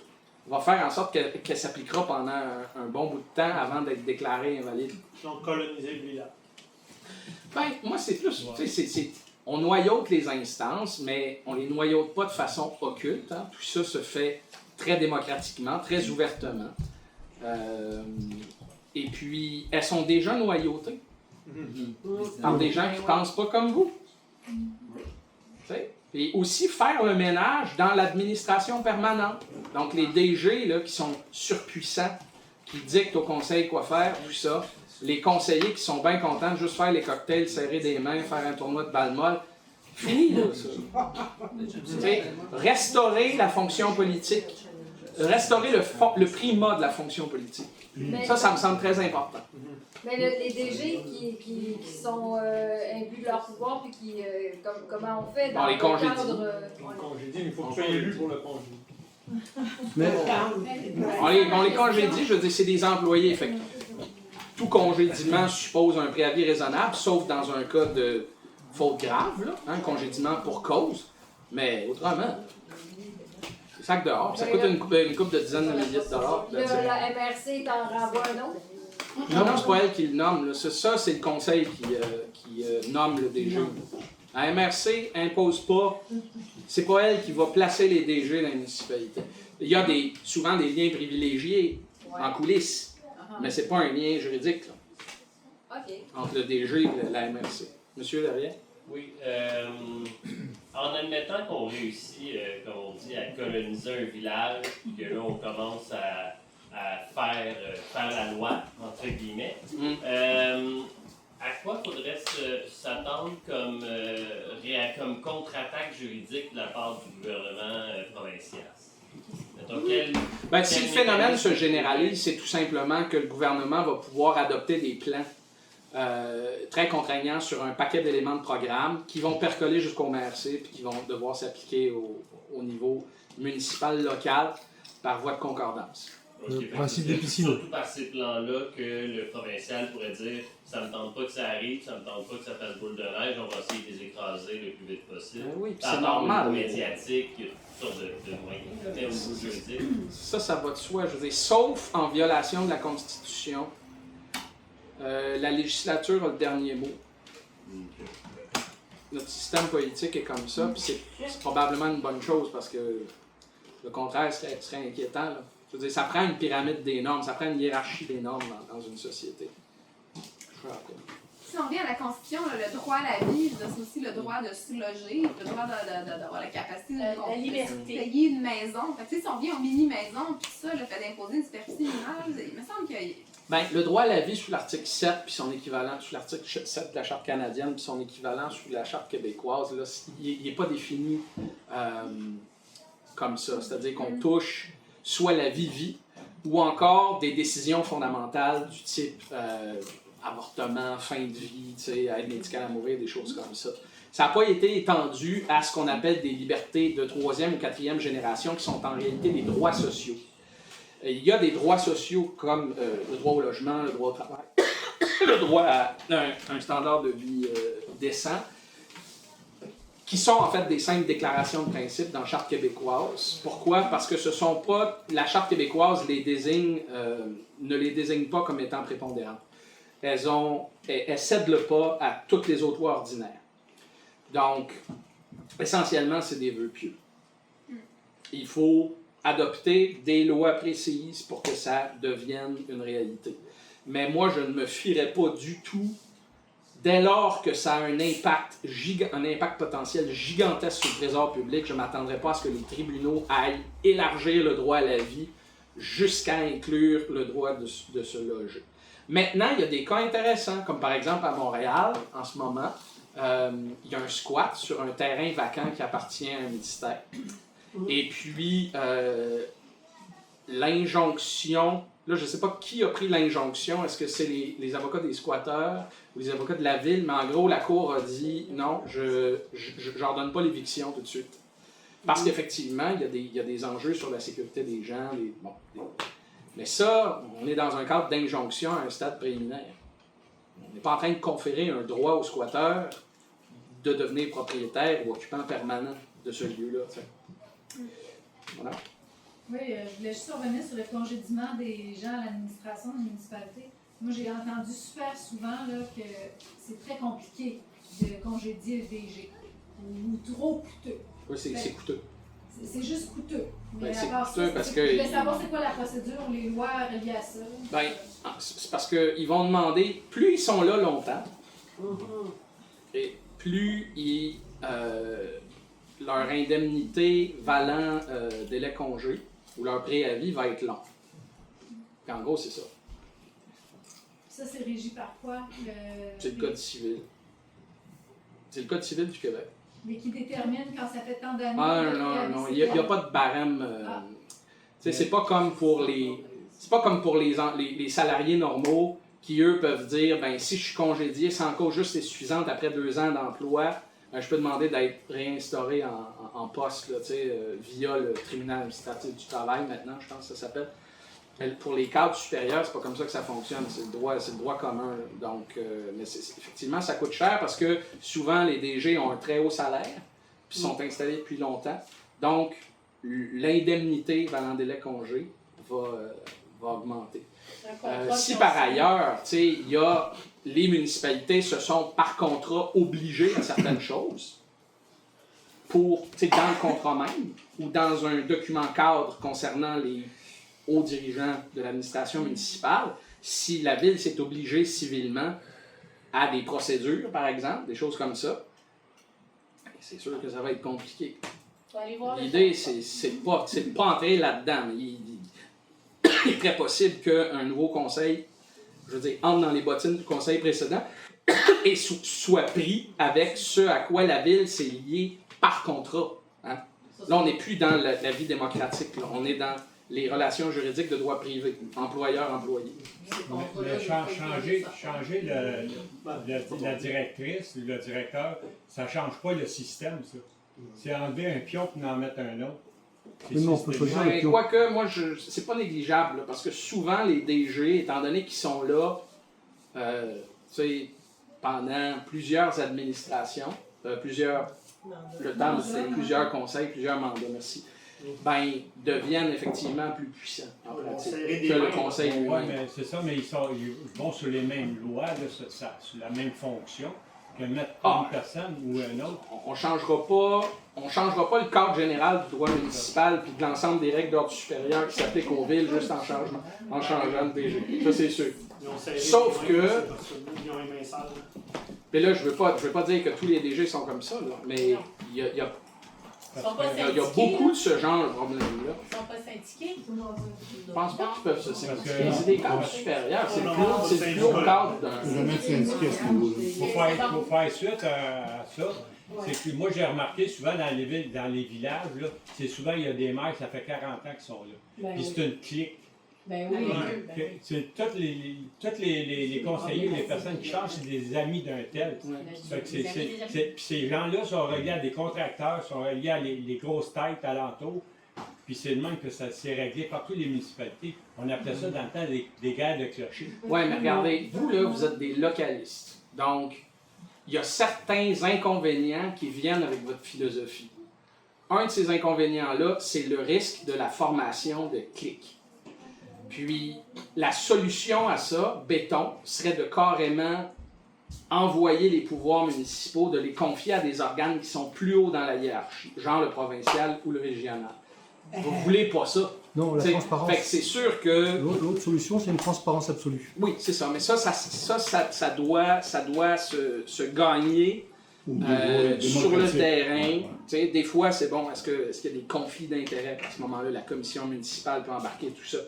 va faire en sorte qu'elle s'appliquera pendant un bon bout de temps avant d'être déclarée invalide. Donc coloniser le village. Ben, moi, c'est plus. Tu sais, on noyaute les instances, mais on les noyaute pas de façon occulte. Hein. Tout ça se fait très démocratiquement, très ouvertement. Et puis, elles sont déjà noyautées par des gens qui ne pensent pas comme vous. Tu sais? Et aussi faire le ménage dans l'administration permanente. Donc, les DG là, qui sont surpuissants, qui dictent au conseil quoi faire, tout ça. Les conseillers qui sont bien contents de juste faire les cocktails, serrer des mains, faire un tournoi de balle molle. Fini, là, ça. T'sais, restaurer la fonction politique. Restaurer le primat de la fonction politique. Mais, ça me semble très important. Mais les DG qui sont imbus de leur pouvoir, puis qui, comment on fait dans les le congédies. cadre... Congédie, il faut que tu sois élu pour le congédier. Mais on les congédie, je veux dire, c'est des employés. Fait que tout congédiement suppose un préavis raisonnable, sauf dans un cas de faute grave, là, hein, congédiement pour cause. Mais autrement, c'est sac dehors. Ça coûte une couple de dizaines de milliers de dollars. La MRC t'en renvoie un autre? Non, c'est pas elle qui le nomme. Là. Ça, c'est le conseil qui nomme le DG. La MRC impose pas. C'est pas elle qui va placer les DG dans les municipalités. Il y a souvent des liens privilégiés en coulisses, mais c'est pas un lien juridique là, entre le DG et la MRC. Monsieur Derrière? Oui. En admettant qu'on réussit, comme on dit, à coloniser un village, puis que là, on commence à faire la loi, entre guillemets, à quoi faudrait s'attendre comme contre-attaque juridique de la part du gouvernement provincial? Si le phénomène se généralise, c'est tout simplement que le gouvernement va pouvoir adopter des plans très contraignants sur un paquet d'éléments de programme qui vont percoler jusqu'au MRC et qui vont devoir s'appliquer au niveau municipal, local, par voie de concordance. Le principe des piscines. Surtout par ces plans-là que le provincial pourrait dire ça ne me tente pas que ça arrive, ça ne me tente pas que ça fasse boule de neige, on va essayer de les écraser le plus vite possible. Oui, c'est normal. Au niveau médiatique, il y a toutes sortes de moyens, mais au niveau juridique. Ça va de soi, je veux dire, sauf en violation de la Constitution. La législature a le dernier mot. Notre système politique est comme ça, puis c'est probablement une bonne chose parce que le contraire serait inquiétant. Là. Je veux dire, ça prend une pyramide des normes, ça prend une hiérarchie des normes dans une société. Si on revient à la Constitution, là, le droit à la vie, c'est aussi le droit de se loger, le droit d'avoir la capacité la liberté. payer une maison. Fait que, si on vient aux mini-maisons, puis ça, le fait d'imposer une superficie minimale, il me semble qu'il y a... Ben, le droit à la vie sous l'article 7, puis son équivalent sous l'article 7 de la Charte canadienne, puis son équivalent sous la Charte québécoise, là, il n'est pas défini comme ça. C'est-à-dire qu'on touche soit la vie, ou encore des décisions fondamentales du type avortement, fin de vie, aide médicale à mourir, des choses comme ça. Ça n'a pas été étendu à ce qu'on appelle des libertés de 3e ou 4e génération, qui sont en réalité des droits sociaux. Il y a des droits sociaux comme le droit au logement, le droit au travail, le droit à un standard de vie décent, qui sont en fait des simples déclarations de principe dans la Charte québécoise. Pourquoi? Parce que ce sont pas... La Charte québécoise ne les désigne pas comme étant prépondérantes. Elles cèdent le pas à toutes les autres lois ordinaires. Donc, essentiellement, c'est des vœux pieux. Il faut adopter des lois précises pour que ça devienne une réalité. Mais moi, je ne me fierais pas du tout, dès lors que ça a un impact potentiel gigantesque sur le trésor public, je ne m'attendrais pas à ce que les tribunaux aillent élargir le droit à la vie jusqu'à inclure le droit de se loger. Maintenant, il y a des cas intéressants, comme par exemple à Montréal, en ce moment, il y a un squat sur un terrain vacant qui appartient à un ministère. Et puis, l'injonction, là, je ne sais pas qui a pris l'injonction, est-ce que c'est les avocats des squatteurs ou les avocats de la ville, mais en gros, la Cour a dit non, je n'ordonne pas l'éviction tout de suite. Parce qu'effectivement, il y a des enjeux sur la sécurité des gens. Mais ça, on est dans un cadre d'injonction à un stade préliminaire. On n'est pas en train de conférer un droit aux squatteurs de devenir propriétaire ou occupant permanent de ce lieu-là. Voilà. Oui, je voulais juste revenir sur le congédiement des gens à l'administration de la municipalité. Moi, j'ai entendu super souvent là, que c'est très compliqué de congédier le DG. Ou trop coûteux. Oui, c'est coûteux. C'est juste coûteux. Mais C'est à part coûteux ça, parce je que... voulais savoir c'est quoi la procédure, les lois reliées à ça. Ben, c'est parce qu'ils vont demander, plus ils sont là longtemps, et plus leur indemnité valant délai congé ou leur préavis va être long. Puis en gros, c'est ça. Ça, c'est régi par quoi? C'est le Code civil. C'est le Code civil du Québec. Mais qui détermine quand ça fait tant d'années? Ah non, il n'y a pas de barème. C'est pas comme pour les salariés normaux qui, eux, peuvent dire, ben si je suis congédié sans cause juste et suffisante après 2 ans d'emploi, je peux demander d'être réinstauré en poste là, via le tribunal administratif du travail maintenant, je pense que ça s'appelle. Pour les cadres supérieurs, c'est pas comme ça que ça fonctionne, c'est le droit commun. Donc, mais effectivement, ça coûte cher parce que souvent les DG ont un très haut salaire, puis sont installés depuis longtemps. Donc, l'indemnité valant délai congé va augmenter. Si par ailleurs, il y a les municipalités se sont par contrat obligées à certaines choses, pour, dans le contrat même, ou dans un document cadre concernant les hauts dirigeants de l'administration municipale, si la ville s'est obligée civilement à des procédures, par exemple, des choses comme ça, c'est sûr que ça va être compliqué. L'idée, c'est pas entrer là-dedans. Il est très possible qu'un nouveau conseil, je veux dire, entre dans les bottines du conseil précédent et soit pris avec ce à quoi la ville s'est liée par contrat. Hein? Là, on n'est plus dans la vie démocratique. Là. On est dans les relations juridiques de droit privé, employeur-employé. Mais changer la directrice ou le directeur, ça ne change pas le système, ça. C'est enlever un pion et en mettre un autre. Non, on peut choisir le pion. Quoique, moi, c'est pas négligeable, là, parce que souvent, les DG, étant donné qu'ils sont là pendant plusieurs administrations, le temps, c'est plusieurs conseils, plusieurs mandats, merci, ben, deviennent effectivement plus puissants en pratique que le conseil lui-même. Oui, mais c'est ça, mais ils vont sur les mêmes lois, sur la même fonction, que mettre une personne ou un autre. On ne changera pas le cadre général du droit municipal puis de l'ensemble des règles d'ordre supérieur qui s'appliquent aux villes juste en changeant le DG. Ça, c'est sûr. Sauf que... Mais là, je veux pas dire que tous les DG sont comme ça, là, mais il y a beaucoup de ce genre de problème-là. Ils ne sont pas syndiqués? Je pense pas qu'ils peuvent se syndiquer. C'est des cadres supérieurs. C'est le plus haut cadre d'un... Il faut faire suite à ça. C'est que moi, j'ai remarqué souvent dans les villes, dans les villages, là, c'est souvent il y a des maires, ça fait 40 ans qu'ils sont là. Puis c'est une clique. Ben oui. C'est tous les conseillers, les personnes qui changent, c'est des amis d'un tel. Puis ces gens-là sont reliés à des contracteurs, sont reliés à les grosses têtes alentours. Puis c'est le même que ça s'est réglé par toutes les municipalités. On appelait ça dans le temps des guerres de clochers. Oui, mais regardez, vous là, vous êtes des localistes. Donc, il y a certains inconvénients qui viennent avec votre philosophie. Un de ces inconvénients-là, c'est le risque de la formation de cliques. Puis, la solution à ça, béton, serait de carrément envoyer les pouvoirs municipaux, de les confier à des organes qui sont plus hauts dans la hiérarchie, genre le provincial ou le régional. Vous voulez pas ça. Non, la transparence. Fait que c'est sûr que... L'autre solution, c'est une transparence absolue. Oui, c'est ça. Mais ça doit se gagner sur le terrain. Ouais. Des fois, c'est bon, est-ce qu'il y a des conflits d'intérêts? À ce moment-là, la commission municipale peut embarquer tout ça.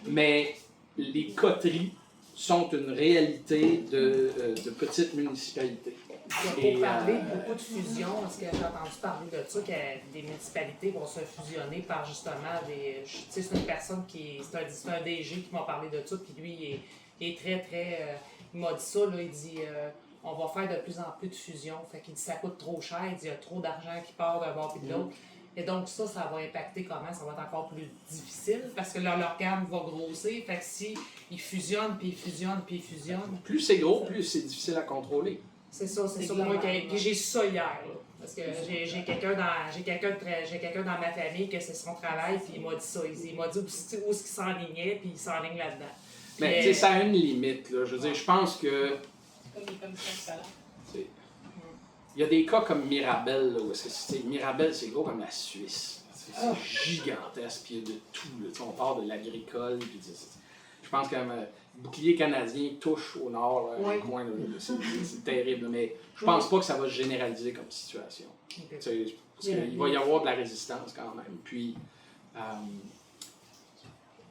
Mais les coteries sont une réalité de petites municipalités. Il y a parlé beaucoup de fusion, parce que j'ai entendu parler de ça, que des municipalités vont se fusionner par justement des... Tu sais, c'est une personne c'est un DG qui m'a parlé de ça, puis lui, il est très, très... il m'a dit ça, là, il dit... on va faire de plus en plus de fusions. Fait qu'il dit ça coûte trop cher, il dit il y a trop d'argent qui part d'un bord et de l'autre. Et donc ça va impacter comment? Ça va être encore plus difficile parce que leur gamme va grossir. Fait que si ils fusionnent, puis ils fusionnent, puis ils fusionnent... Plus c'est gros, plus c'est difficile à contrôler. C'est ça. Moi, j'ai su ça hier. Là, parce que j'ai quelqu'un dans ma famille que c'est son travail, puis il m'a dit ça. Il m'a dit où est-ce qu'il s'enlignait, puis il s'enligne là-dedans. Mais tu sais, ça a une limite, là. Je veux dire, je pense que... Comme les commissions tout à l'heure. Il y a des cas comme Mirabel, là, où Mirabel, c'est gros comme la Suisse. C'est gigantesque, puis il y a de tout. Là. On part de l'agricole, puis je pense que le bouclier canadien touche au nord, là, un coin, là, c'est terrible. Mais je pense pas que ça va se généraliser comme situation. Parce qu'il va y avoir de la résistance quand même. Puis,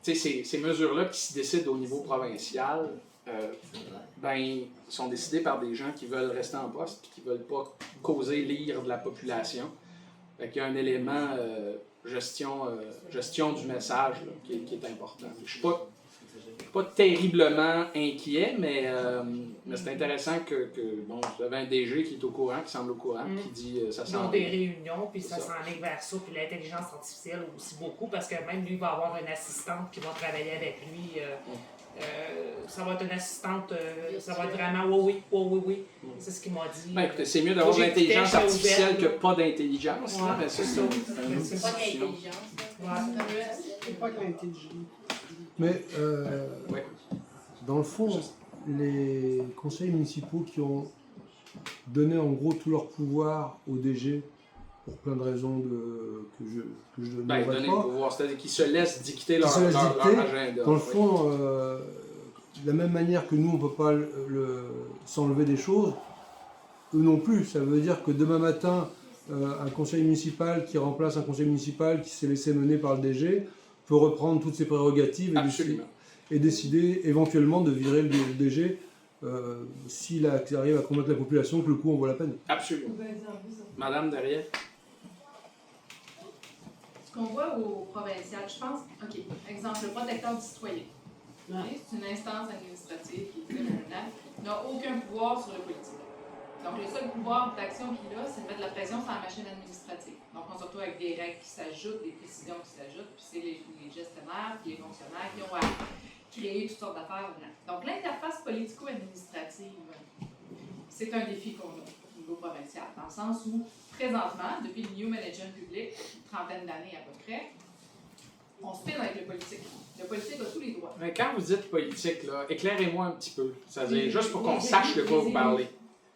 ces mesures-là qui se décident au niveau provincial, sont décidées par des gens qui veulent rester en poste et qui ne veulent pas causer l'ire de la population. Fait qu'il y a un élément gestion du message là, qui est important. Je ne suis pas terriblement inquiet, mais c'est intéressant que vous avez un DG qui est au courant, qui semble au courant, qui dit ça Ils ont des réunions, puis ça s'enligne vers ça, puis l'intelligence artificielle aussi beaucoup, parce que même lui va avoir une assistante qui va travailler avec lui. Ça va être une assistante, ça va être vraiment oui. C'est ce qu'il m'a dit. Ben, écoutez, c'est mieux d'avoir de l'intelligence artificielle que pas d'intelligence. Ouais. Mais c'est ça. C'est pas de l'intelligence. C'est pas de l'intelligence. Mais dans le fond, les conseils municipaux qui ont donné en gros tout leur pouvoir au DG pour plein de raisons que je ne donner le pouvoir, c'est-à-dire qu'ils se laissent dicter leur agenda. Dans le fond, de la même manière que nous, on ne peut pas s'enlever des choses, eux non plus. Ça veut dire que demain matin, un conseil municipal qui remplace un conseil municipal qui s'est laissé mener par le DG peut reprendre toutes ses prérogatives et décider éventuellement de virer le DG s'il arrive à convaincre la population que le coup en vaut la peine. Absolument. Madame derrière. Ce qu'on voit au provincial, je pense, OK, exemple, le protecteur du citoyen. C'est une instance administrative qui n'a aucun pouvoir sur le politique. Donc, le seul pouvoir d'action qu'il a, c'est de mettre de la pression sur la machine administrative. Donc, on se retrouve avec des règles qui s'ajoutent, des décisions qui s'ajoutent, puis c'est les gestionnaires, puis les fonctionnaires qui ont à créer toutes sortes d'affaires. Donc, l'interface politico-administrative, c'est un défi qu'on a au niveau provincial, dans le sens où, présentement, depuis le New Management public, une trentaine d'années à peu près, on se fait avec le politique. Le politique a tous les droits. Mais quand vous dites politique, là, éclairez-moi un petit peu. C'est-à-dire, juste pour qu'on sache de quoi vous parlez.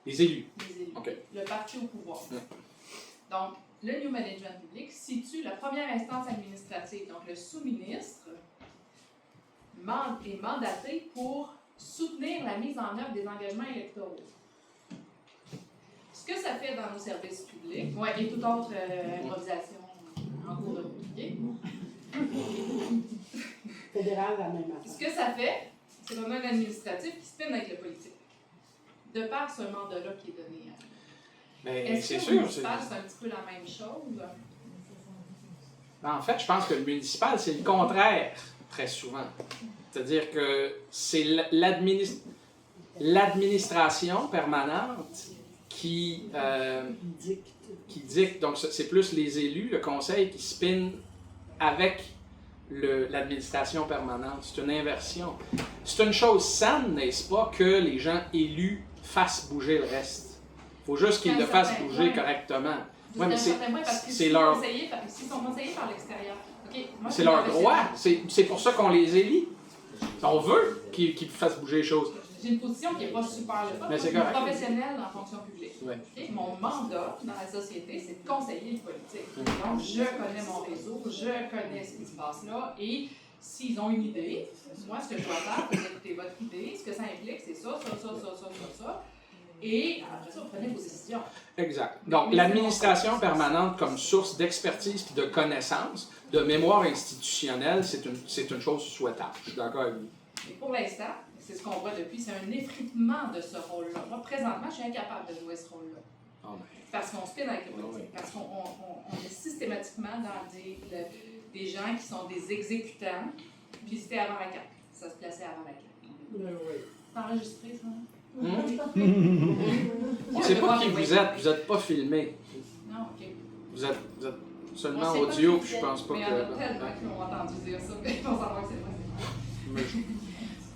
Les élus. Les élus. Okay. Le parti au pouvoir. Donc, le New Management public situe la première instance administrative, donc le sous-ministre, est mandaté pour soutenir la mise en œuvre des engagements électoraux. Ce que ça fait dans nos services publics, et toute autre improvisation en cours de route. Fédéral, la même affaire. Ce que ça fait, c'est qu'on a un administratif qui spinne avec le politique. De par ce mandat-là qui est donné à lui. Est-ce que le municipal, c'est un petit peu la même chose? En fait, je pense que le municipal, c'est le contraire, très souvent. C'est-à-dire que c'est l'administration permanente qui dicte. Donc, c'est plus les élus, le conseil qui spin avec l'administration permanente. C'est une inversion. C'est une chose saine, n'est-ce pas, que les gens élus fassent bouger le reste. Il faut juste qu'ils le fassent bouger correctement. Ouais, mais c'est leur... S'ils sont conseillés par l'extérieur. C'est leur droit. C'est pour ça qu'on les élit. On veut qu'ils fassent bouger les choses. J'ai une position qui n'est pas super le fun. Mais c'est je suis correct. professionnelle dans la fonction publique. Ouais. Mon mandat dans la société, c'est de conseiller le politique. Donc, je connais mon réseau, je connais ce qui se passe là, et s'ils ont une idée, moi, ce que je dois faire, c'est écouter votre idée. Ce que ça implique, c'est ça. Et après ça, vous prenez vos décisions. Exact. Donc, l'administration permanente comme source d'expertise et de connaissances, de mémoire institutionnelle, c'est une chose souhaitable. Je suis d'accord avec vous. Et pour l'instant, c'est ce qu'on voit depuis, c'est un effritement de ce rôle-là. Moi, présentement, je suis incapable de jouer ce rôle-là. Parce qu'on spinne avec le politique. Parce qu'on est systématiquement dans des gens qui sont des exécutants. Puis c'était avant la carte. Ça se plaçait avant la carte. C'est enregistré, ça? On ne sait pas qui vous n'êtes pas filmé. Non, OK. Vous êtes seulement audio, puis je pense pas que... Mais il y en a tellement qui ont entendu dire ça, mais ils vont savoir que c'est vrai.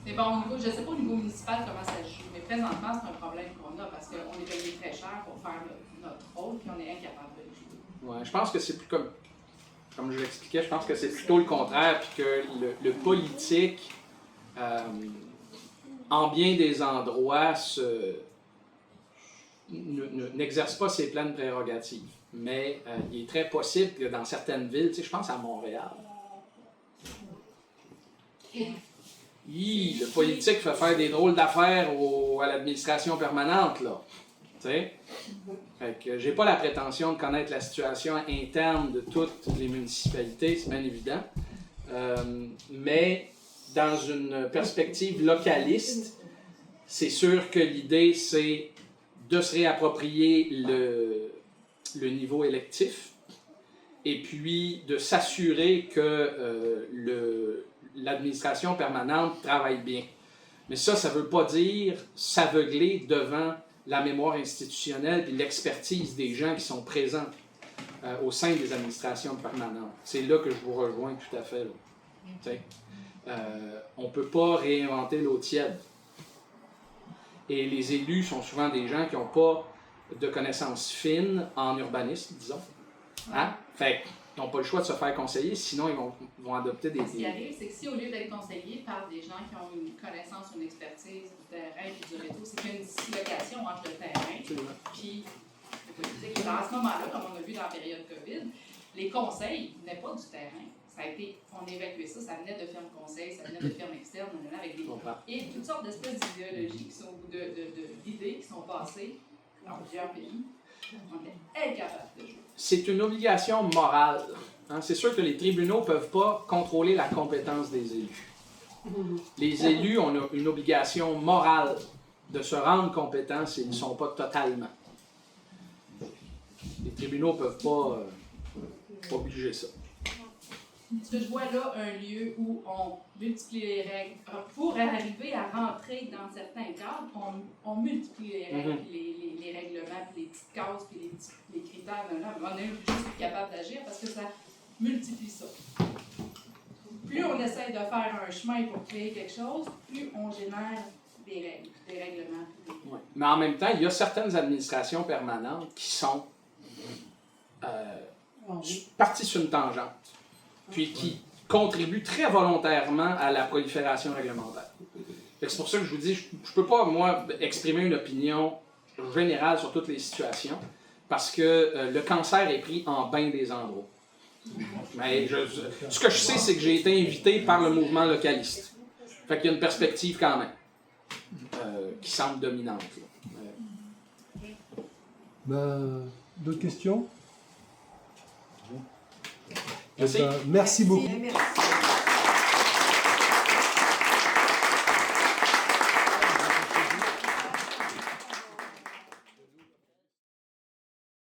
Mais bon, je ne sais pas au niveau municipal comment ça joue, mais présentement, c'est un problème qu'on a parce qu'on est payé très cher pour faire notre rôle, puis on est incapable de le jouer. Ouais, je pense que c'est plus comme je l'expliquais, je pense que c'est plutôt le contraire, puis que le politique en bien des endroits, n'exerce pas ses pleines prérogatives. Mais il est très possible que dans certaines villes, tu sais, je pense à Montréal, le politique fait faire des drôles d'affaires à l'administration permanente, là. Tu sais? Fait que j'ai pas la prétention de connaître la situation interne de toutes les municipalités, c'est bien évident. Mais dans une perspective localiste, c'est sûr que l'idée, c'est de se réapproprier le niveau électif et puis de s'assurer que l'administration permanente travaille bien. Mais ça ne veut pas dire s'aveugler devant la mémoire institutionnelle et l'expertise des gens qui sont présents au sein des administrations permanentes. C'est là que je vous rejoins tout à fait. On ne peut pas réinventer l'eau tiède. Et les élus sont souvent des gens qui n'ont pas de connaissances fines en urbanisme, disons. Hein? Fait qu'ils n'ont pas le choix de se faire conseiller, sinon ils vont adopter des... Ce qui arrive, c'est que si au lieu d'être conseillé par des gens qui ont une connaissance, une expertise du terrain et du réseau, c'est qu'il y a une dislocation entre le terrain puis le politique. Et à ce moment-là, comme on a vu dans la période COVID, les conseils venaient pas du terrain. Ça a été, on évacuait ça, ça venait de firmes conseils, ça venait de firmes externes, avec des... Et toutes sortes d'espèces d'idéologies d'idées qui sont passées dans plusieurs pays. On est incapable de jouer. C'est une obligation morale. Hein? C'est sûr que les tribunaux ne peuvent pas contrôler la compétence des élus. Les élus ont une obligation morale de se rendre compétents s'ils ne sont pas totalement. Les tribunaux ne peuvent pas obliger ça. Ce que je vois là, un lieu où on multiplie les règles. Pour arriver à rentrer dans certains cadres, on multiplie les règles, les règlements, puis les petites cases, puis les critères. On est juste plus capable d'agir parce que ça multiplie ça. Plus on essaie de faire un chemin pour créer quelque chose, plus on génère des règles, des règlements. Ouais. Mais en même temps, il y a certaines administrations permanentes qui sont parties sur une tangente, puis qui contribuent très volontairement à la prolifération réglementaire. C'est pour ça que je vous dis, je ne peux pas, moi, exprimer une opinion générale sur toutes les situations, parce que le cancer est pris en bien des endroits. Mais ce que je sais, c'est que j'ai été invité par le mouvement localiste. Fait qu'il y a une perspective quand même qui semble dominante. D'autres questions? Merci. Merci beaucoup. Merci.